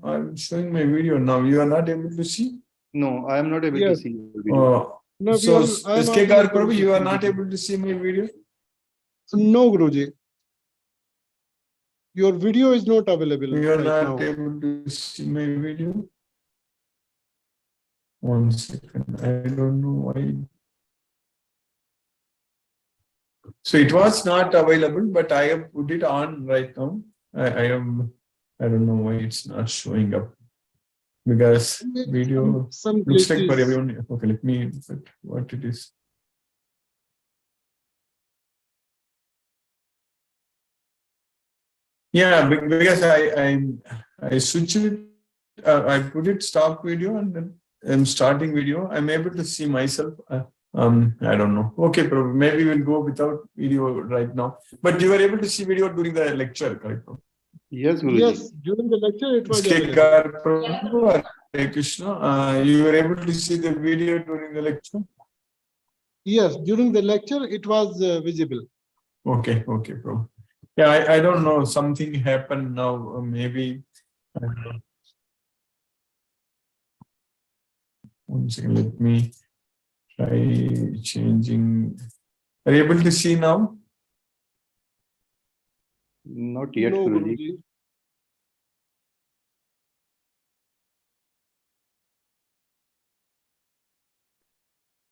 I'm showing my video now. You are not able to see? No, I am not able to Yes. see your video. No, So, I am SK also Gar, not able Prabhu, to you are see not video. able to see my video? No, Guruji. Your video is not available You are right not now. able to see my video? 1 second. I don't know why. So it was not available, but I have put it on right now. I don't know why it's not showing up. Because Maybe video some looks like for glitches. everyone. Okay, let me put what it is. Yeah, because I switched it. I put it stop video and then I'm starting video. I'm able to see myself. I don't know. Okay, probably maybe we'll go without video right now. But you were able to see video during the lecture, correct? Yes, Guruji. Yes, during the lecture it was available. Skekar Prabhu, Hare Krishna. You were able to see the video during the lecture? Yes, during the lecture it was visible. Okay, okay, Prabhu. Yeah, I don't know. Something happened now. Maybe. I don't know. 1 second, let me try changing. Are you able to see now? Not yet, No, Guruji.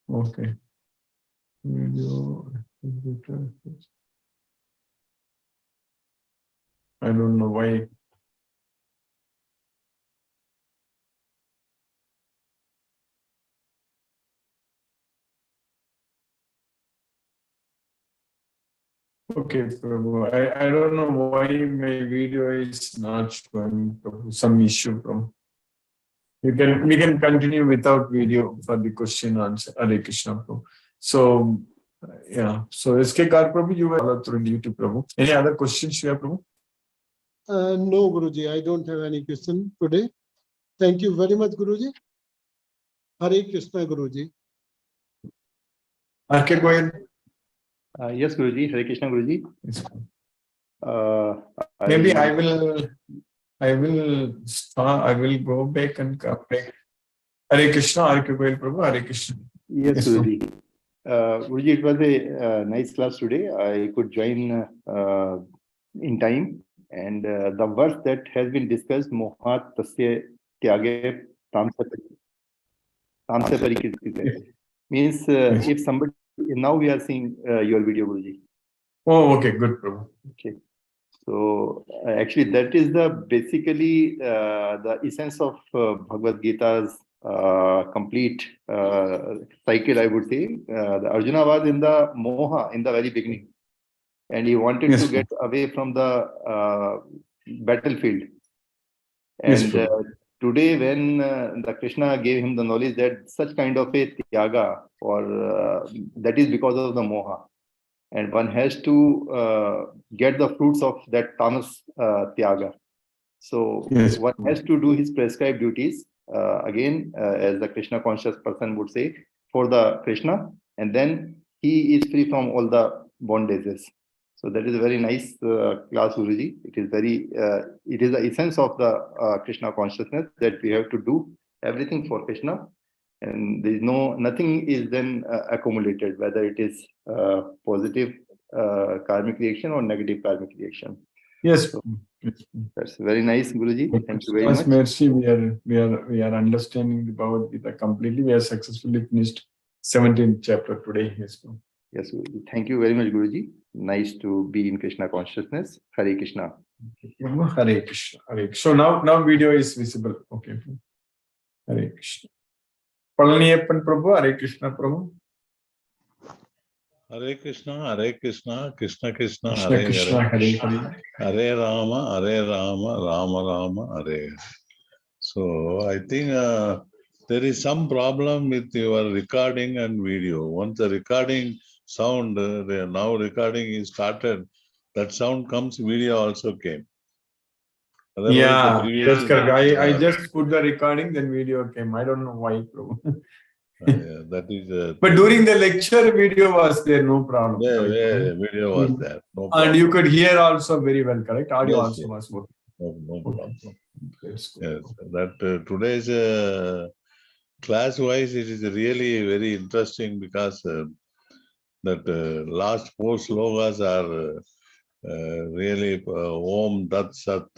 Guruji. Okay. Video. I don't know why. Okay, Prabhu. I don't know why my video is not showing, Prabhu. Some issue, Prabhu. We can continue without video for the question answer. Hare Krishna, Prabhu. So yeah. So SK Kar Prabhu, you were through YouTube, Prabhu. Any other questions you have, Prabhu? No, Guruji, I don't have any question today. Thank you very much, Guruji. Hare Krishna, Guruji. RK Goyal. Yes, Guruji. Hare Krishna, Guruji. Yes. Maybe I will start. I will go back and come back. Hare Krishna, RK Goyal Prabhu, Hare Krishna. Yes, Yes, Guruji. Guruji, it was a nice class today. I could join in time. And the verse that has been discussed, Mohat Tasya Tyage Tamsa Parikita, means Yes. if somebody, now we are seeing your video, Guruji. Oh, okay, good, Prabhu. Okay. So actually, that is the basically the essence of Bhagavad Gita's complete cycle, I would say. The Arjuna was in the moha in the very beginning, and he wanted Yes, to get away from the battlefield. Yes, And Prabhu. today, when the Krishna gave him the knowledge that such kind of a tyaga, or that is because of the moha, and one has to get the fruits of that tamas tyaga. So Yes. one has to do his prescribed duties again, as the Krishna conscious person would say, for the Krishna, and then he is free from all the bondages. So that is a very nice class, Guruji. It is it is the essence of the Krishna consciousness that we have to do everything for Krishna, and there is nothing is then accumulated, whether it is positive karmic reaction or negative karmic reaction. Yes. So, that's very nice, Guruji. Thank you very much. Mercy, we are understanding the Bhagavad Gita completely. We have successfully finished 17th chapter today. Yes. Yes, Guruji. Thank you very much, Guruji. Nice to be in Krishna consciousness. Hare Krishna. Hare Krishna. Hare Krishna. So now video is visible. Okay. Hare Krishna. Palaniyappan Prabhu, Hare Krishna Prabhu. Hare Krishna, Krishna Krishna, Krishna Hare Krishna, Hare. Hare Hare. Hare Rama, Rama Rama, Hare. So I think there is some problem with your recording and video. Once the recording sound, now recording is started, that sound comes, video also came. Otherwise, the Yeah, previous that's correct. I yeah, just put the recording, then video came. I don't know why, Prabhu. yeah, that is the But thing. during the lecture, video was there, no problem. Yeah, Correct, yeah, Prabhu? video was there, no And problem. you could hear also very well, correct? Audio Yes, also yes. was working. No problem. That's good. Yes, that today's class-wise, it is really very interesting because that last 4 slokas are really Om Tat Sat.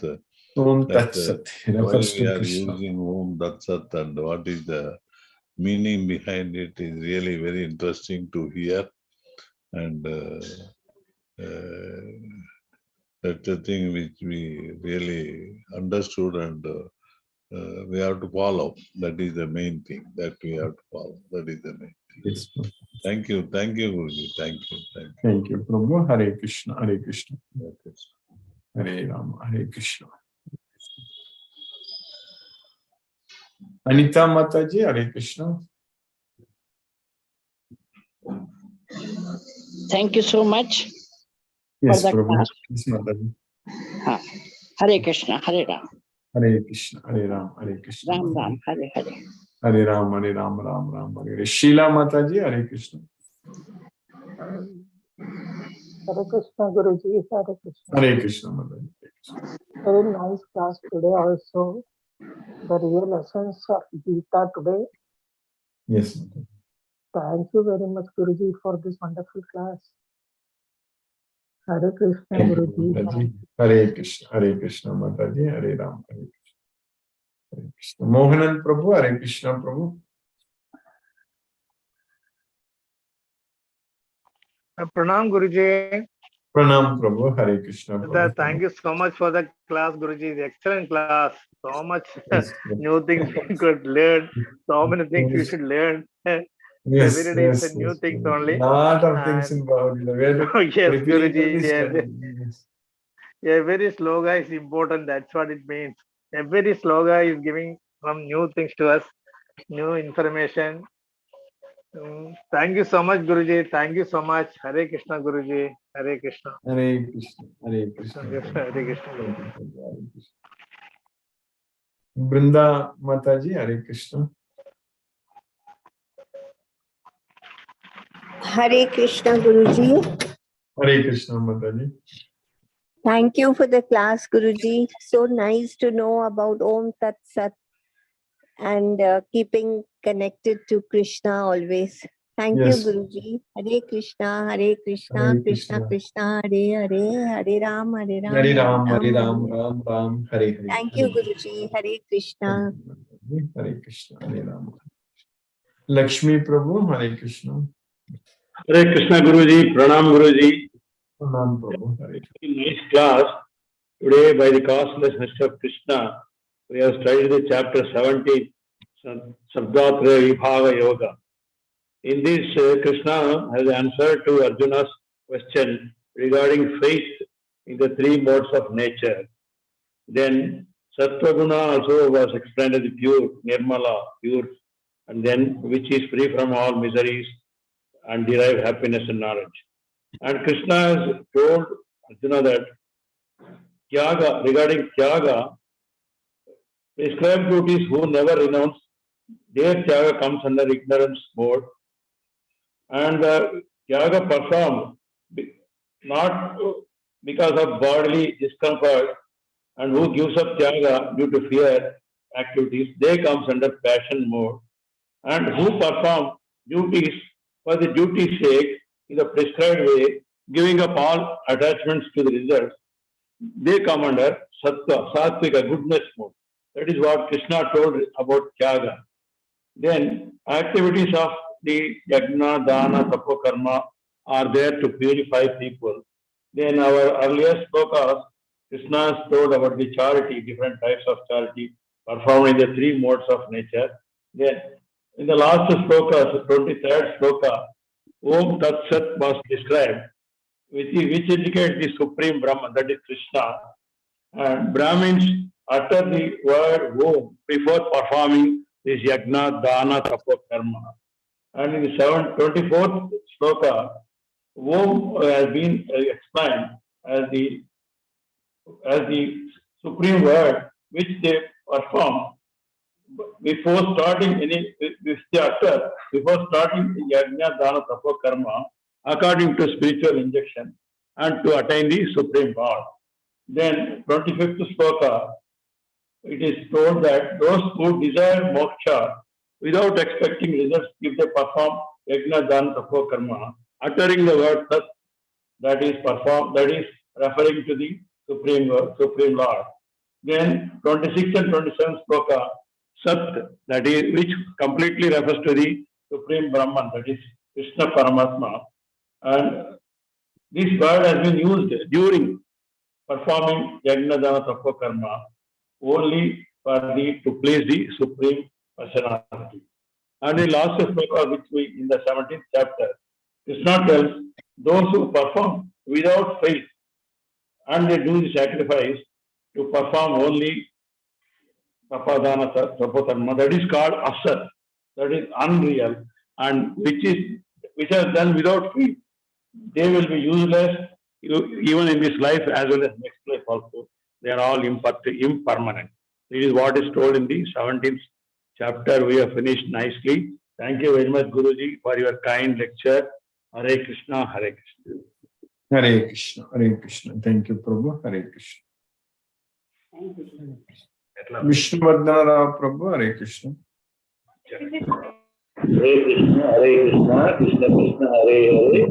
Om That Tat Sat why refers we to are Krishna. using Om Tat Sat and what is the meaning behind it is really very interesting to hear. And that's the thing which we really understood and we have to follow. That is the main thing that we have to follow. That is the main thing. Yes, Prabhu. Thank you, Guruji. Thank you. Thank you, Prabhu. Hare Krishna, Hare Krishna. Okay. Hare Rama, Hare Krishna. Anita Mataji, Hare Krishna. Thank you so much Yes, for the Prabhu. class. Yes, Mataji. Hare Krishna, Hare Ram, Hare Krishna, Hare Ram, Hare Krishna. Ram Ram, Hare Hare. Hare Ram, Hare Ram, Ram Ram, Hare Hare. Sheila Mataji, Hare Krishna. Hare Krishna Guruji, Hare Krishna. Hare Krishna, Mataji. Hare Krishna. Very nice class today also. The real essence of Gita today. Yes, Mataji. Thank you very much Guruji for this wonderful class. Hare Krishna Thank you, Guruji. Mataji. Hare Krishna, Mataji. Hare Ram, Hare Krishna. Hare Krishna. Mohanan Prabhu, Hare Krishna, Prabhu. Pranam Guruji. Pranam Prabhu, Hare Krishna, Prabhu. Thank you so much for the class, Guruji. The excellent class. So much Yes, Prabhu. new things we could learn. So many things we should learn. Yes, Every day it's yes, a new yes. things only. Lot of things in Bhagavad Gita. We have to Yes, repeatedly Guruji. study. Yes. Every sloga is important. That's what it means. Every sloga is giving some new things to us, new information. Thank you so much, Guruji. Thank you so much. Hare Krishna, Guruji. Hare Krishna. Hare Krishna, Hare Krishna. Hare Krishna. Hare Krishna. Hare Krishna. Brinda Mataji, Hare Krishna. Hare Krishna Guruji. Hare Krishna Mataji. Thank you for the class, Guruji. So nice to know about Om Tat Sat and keeping connected to Krishna always. Thank Yes. you, Guruji. Hare Krishna, Hare Krishna, Hare Krishna Krishna. Krishna, Hare Hare, Hare Ram, Hare Ram, Hare Ram, Hare Hare Ram, Ram Ram, Hare Hare. Thank you, Guruji. Hare Krishna. Hare Krishna, Hare Ram. Lakshmi Prabhu, Hare Krishna. Hare Krishna Guruji, Pranam Guruji. Pranam Prabhu, Hare Krishna. Nice class. Today, by the causelessness of Krishna, we have studied the chapter 17, Sabdatra Vibhava Yoga. In this, Krishna has answered to Arjuna's question regarding faith in the 3 modes of nature. Then, Sattva Guna also was explained as pure, Nirmala, pure, and then which is free from all miseries and derive happiness and knowledge. And Krishna has told Arjuna that Tyaga, regarding Tyaga, prescribed duties who never renounce, their Tyaga comes under ignorance mode. And Tyaga performed not because of bodily discomfort, and who gives up Tyaga due to fear activities, they comes under passion mode. And who perform duties for the duty's sake in the prescribed way, giving up all attachments to the results, they come under Sattva, Sattvika, goodness mode. That is what Krishna told about Tyaga. Then activities of the Yajna, Dana, Tapo, Karma are there to purify people. Then our earlier slokas, Krishna has told about the charity, different types of charity performed in the 3 modes of nature. Then in the last sloka, 23rd sloka, Om Tat Sat was described, which indicates the Supreme Brahman, that is Krishna. And Brahmins utter the word Om before performing this Yajna, Dana, Tapo, Karma. And in the 24th sloka, Om has been explained as the supreme word which they perform before starting any, which they utter before starting the yajna, dana, tapa, karma, according to spiritual injection and to attain the supreme Lord. Then 25th sloka, it is told that those who desire moksha without expecting results, if they perform yajna, dana, tapa, karma, uttering the word Sat, that is referring to the Supreme Lord. Then 26th and 27th sloka, Sat, that is, which completely refers to the Supreme Brahman, that is Krishna Paramatma. And this word has been used during performing Yajna, Dana, Tapa, Karma only to please the Supreme Personality. And the last sloka, which we in the 17th chapter, Krishna tells those who perform without faith and they do the sacrifice to perform only Tapadana, Tapakarma, that is called Asat, that is unreal, and which is done without faith. They will be useless even in this life as well as next life also. They are all impermanent. This is what is told in the 17th chapter. We have finished nicely. Thank you very much, Guruji, for your kind lecture. Hare Krishna, Hare Krishna. Hare Krishna, Hare Krishna. Thank you, Prabhu. Hare Krishna. Vishnuvardhana Rao Prabhu, Hare Krishna. Hare Krishna, Hare Krishna, Krishna Krishna, Hare Hare.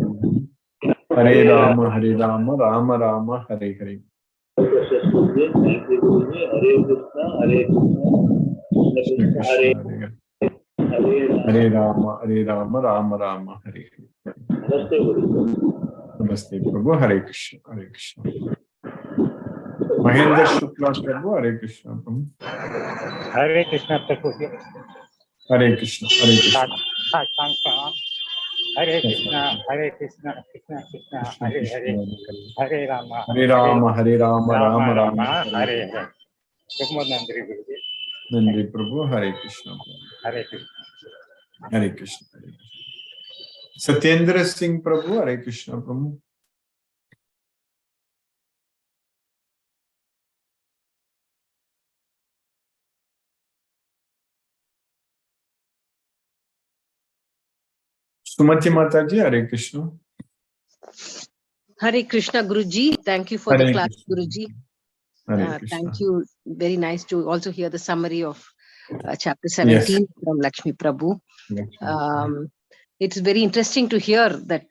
Hare Rama, Hare Rama, Rama Rama, Hare Hare. Thank you, Guruji. Hare Krishna, Hare Krishna, Krishna Krishna, Hare Hare Rama, Hare Rama, Rama Rama, Hare Hare. Namaste, Guruji. Namaste, Prabhu. Hare Krishna, Hare Krishna. Mahendra Shukla Prabhu, Hare Krishna, Prabhu. Hare Krishna, Prabhu. Hare Krishna, Hare Krishna. Hare Krishna, Hare Krishna, Krishna Krishna, Hare Hare, Hare Rama, Hare Rama, Hare Rama, Rama Rama, Rama, Hare Hare. Good morning, Guruji. Nandri Prabhu, Hare Krishna, Prabhu. Hare Krishna. Hare Krishna, Hare Krishna. Satyendra Singh Prabhu, Hare Krishna, Prabhu. Sumati Mataji, Hare Krishna. Hare Krishna, Guruji. Thank you for Hare the class, Krishna. Guruji. Hare Krishna. Thank you. Very nice to also hear the summary of chapter 17 Yes. from Lakshmi Prabhu. Lakshmi. It's very interesting to hear that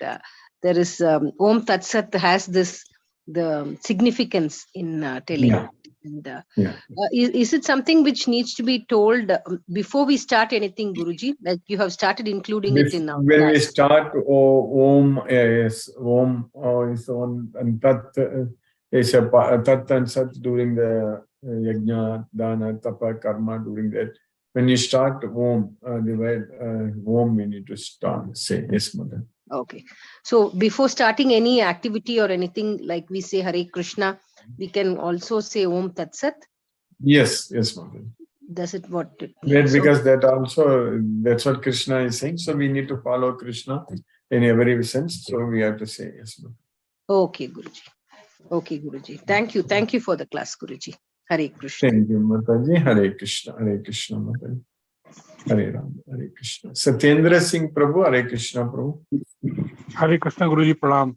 there is Om Tat Sat has the significance in telling. Yeah. And, Yeah. is it something which needs to be told before we start anything, Guruji? Like you have started including it in our When we class. start Om, yes, Om is on, and Tat is a Tat and Sat during the Yajna, Dana, Tapa, Karma during that. When you start Om, the word Om, we need to start, say, yes, Mother. Okay. So before starting any activity or anything, like we say Hare Krishna, we can also say Om Tat Sat. Yes, yes, Mother. Does it what? Because that's what Krishna is saying. So we need to follow Krishna in every sense. So we have to say yes, Mother. Okay, Guruji. Okay, Guruji. Thank you. Thank you for the class, Guruji. Hare Krishna. Thank you, Mataji. Hare Krishna. Hare Krishna, Mataji. Hare Rama. Hare Krishna. Satyendra Singh Prabhu. Hare Krishna, Prabhu. Hare Krishna, Guruji. Pranam.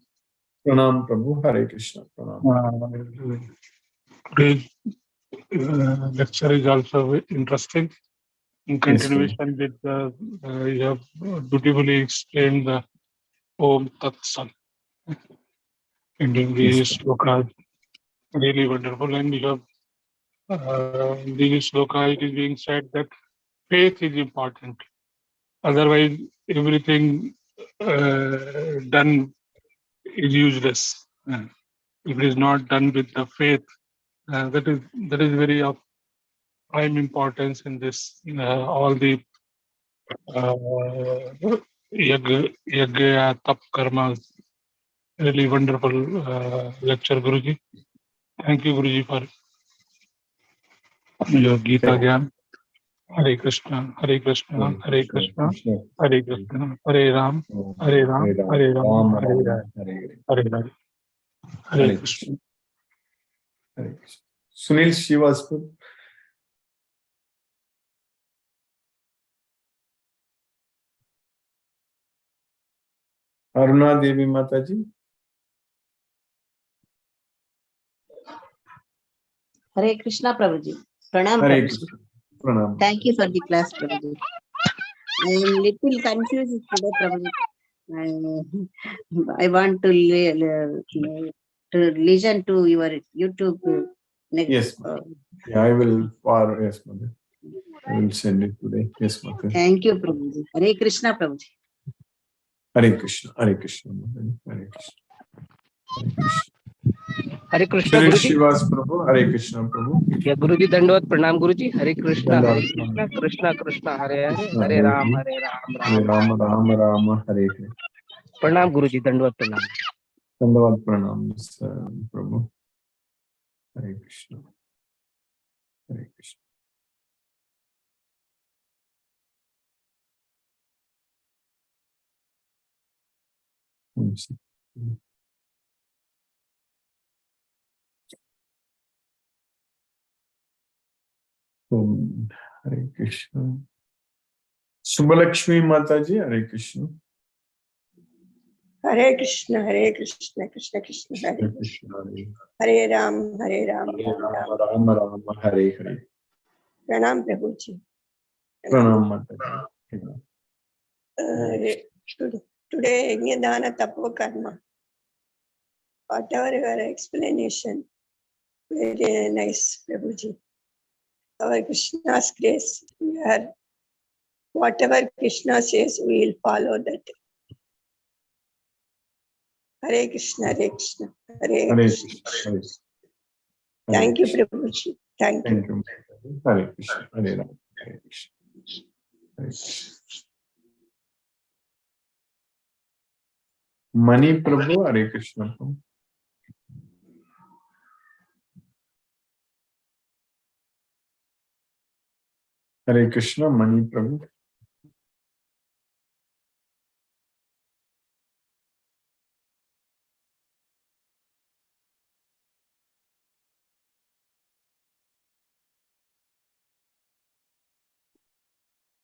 Pranam, Prabhu. Hare Krishna. Pranam. Today's lecture is also interesting. In continuation with you have beautifully explained the Om Tat Sat. And in these slokas, really wonderful. And you have in these sloka, it is being said that faith is important. Otherwise, everything done is useless. If it is not done with the faith, that is very of prime importance in this. All the yagya, tap, karmas. Really wonderful lecture, Guruji. Thank you, Guruji, for your Gita Gyan. Hare Krishna, Hare Krishna, Hare Krishna, Hare Krishna, Hare Ram, Hare Ram, Hare Ram, Hare Ram, Hare Ram, Hare Krishna. Hare Krishna. Sunil Srivastava. Aruna Devi Mataji. Hare Krishna, Prabhuji. Pranam, Hare Prabhuji. Krishna. Pranam. Thank you for the class, Prabhuji. I am little confused today, Prabhuji. I want to listen to your YouTube next. Yes, yeah, I will. Yes, mother. I will send it today. Yes, mother. Thank you, Prabhuji. Hare Krishna, Prabhuji. Hare Krishna. Hare Krishna. Hare Krishna. Hare Krishna. Hare Krishna, Sunil Guruji. Srivastava Prabhu. Hare Krishna, Prabhu. Yeah, Guruji, Dandavad, Pranam, Guruji. Hare Krishna, Hare Dandavad, Krishna, Pranam. Krishna Krishna, Hare Hare, Krishna, Hare Hare Ram, Hare. Hare Ram, Hare Ram Ram. Rama, Rama Rama, Hare Hare. Pranam, Guruji, Dandavad, Pranam. Dandavad Pranam, Prabhu. Hare Krishna. Hare Krishna. Hare Krishna. Subhalakshmi Mataji, Hare Krishna. Hare Krishna, Hare Krishna, Krishna Krishna, Hare Krishna, Hare Ram, Hare Ram, Hare Ram Ram. Rama, Rama, Hare Hare. Pranam, Prabhuji. Pranam Mataji. Today, Yajnadana Tapo Karma. Whatever your explanation, very nice, Prabhuji. Our Krishna's grace, we are, whatever Krishna says, we will follow that. Hare Krishna, Hare Krishna, Hare Krishna. Hare. Thank you, Prabhuji. Thank you. Thank you. Hare Krishna, Hare Rama, Hare Krishna. Hare Krishna. Mani Prabhu, Hare Krishna. Hare Krishna, Mani Prabhu.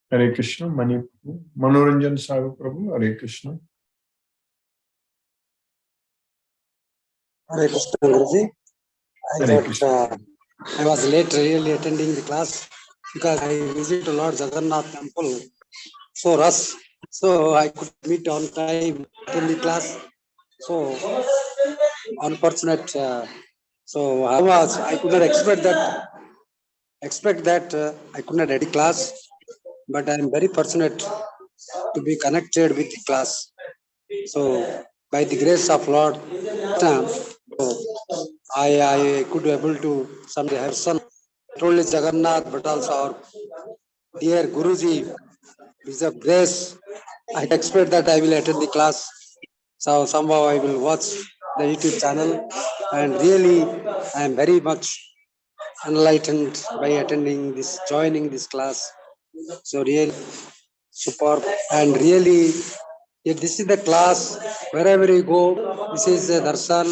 Hare Krishna, Mani Prabhu. Manoranjan Sagar Prabhu, Hare Krishna. Hare Krishna, Guruji. Hare Krishna. I was late really attending the class because I visited Lord Jagannath temple. So rush. So I could meet on time in the class. So unfortunate. So I could not expect that I could not attend class, but I am very fortunate to be connected with the class. So by the grace of Lord, I could be able to someday have son. Not only Jagannath, but also our dear Guruji, is of grace. I expect that I will attend the class. So somehow I will watch the YouTube channel, and really I am very much enlightened by joining this class. So really superb, and really if this is the class, wherever you go, this is the darshan.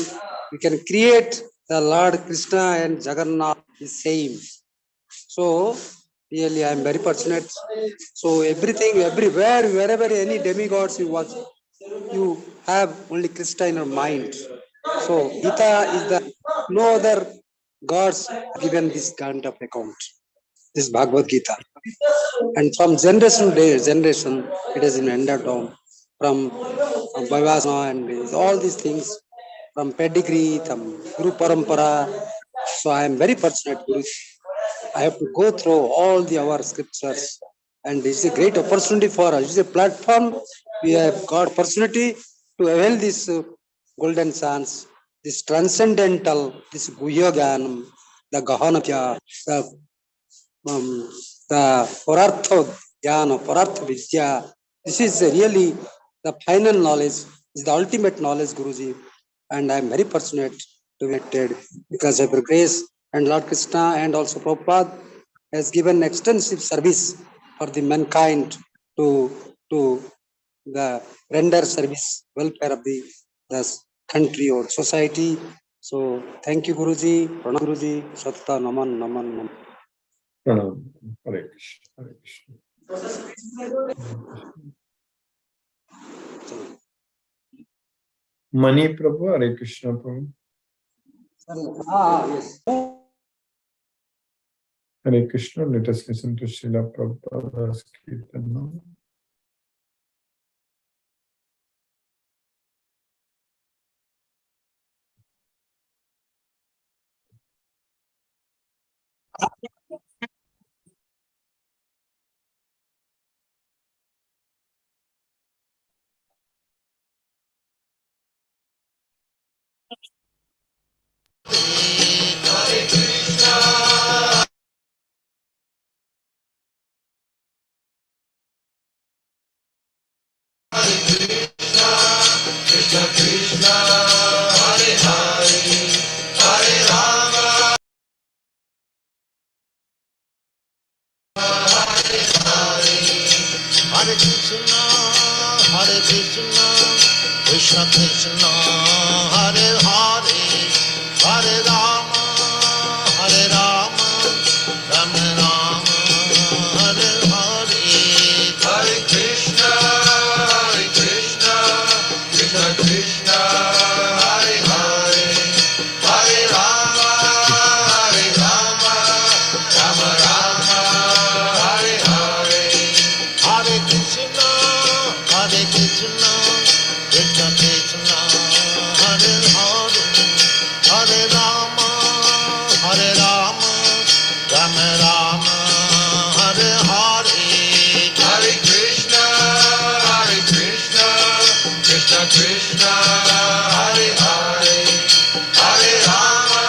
We can create the Lord Krishna and Jagannath the same. So really I am very fortunate. So everything, everywhere, wherever any demigods you watch, you have only Krishna in your mind. So Gita is the no other gods given this kind of account. This Bhagavad Gita. And from generation to generation, it is in handed down. From Vaivasana and all these things, from pedigree, from Guru Parampara. So I am very fortunate, Guru. I have to go through all our scriptures, and it's a great opportunity for us. It's a platform. We have got opportunity to avail this golden chance, this transcendental, this Guhyoganam, the Gahanapya, the Parartha Jnana, Parartha Vidya. This is really the final knowledge, is the ultimate knowledge, Guruji. And I am very fortunate to be connected because of your grace, and Lord Krishna and also Prabhupada has given extensive service for the mankind to the render service, welfare of the country or society. So thank you, Guruji, Pranam Guruji, Satta Naman, Naman, Naman. Pranam. Hare Krishna. Hare Krishna. Mani Prabhu, Hare Krishna Prabhu. Yes. Hare Krishna. Let us listen to Srila Prabhupada's Kirtan now. Hare Krishna, Krishna Krishna, Hare Hare, Hare Rama, Rama Rama, Hare Hare. Hare Krishna, Krishna Krishna, Hare Hare, Hare Rama, Rama Rama, Hare Hare. Hare Krishna, Krishna Krishna, Hare Hare, Hare Rama, Rama Rama, Hare Hare. Hare Krishna, Krishna Krishna, Hare Hare, Hare Rama,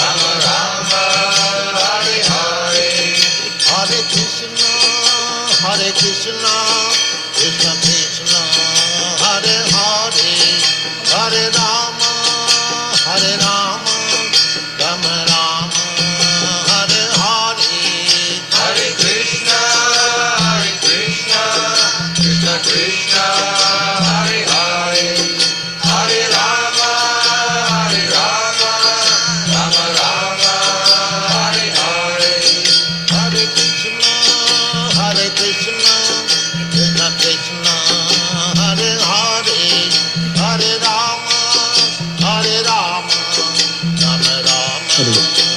Rama Rama, Hare Hare. Hare Krishna, Krishna Krishna, Hare Hare, Hare Rama, Rama Rama, Hare Hare. Hare Krishna, Krishna Krishna, Hare Hare, Hare Rama, Rama Rama, Hare Hare. Hare Krishna, Krishna Krishna, Hare Hare, Hare Rama, Rama Rama, Hare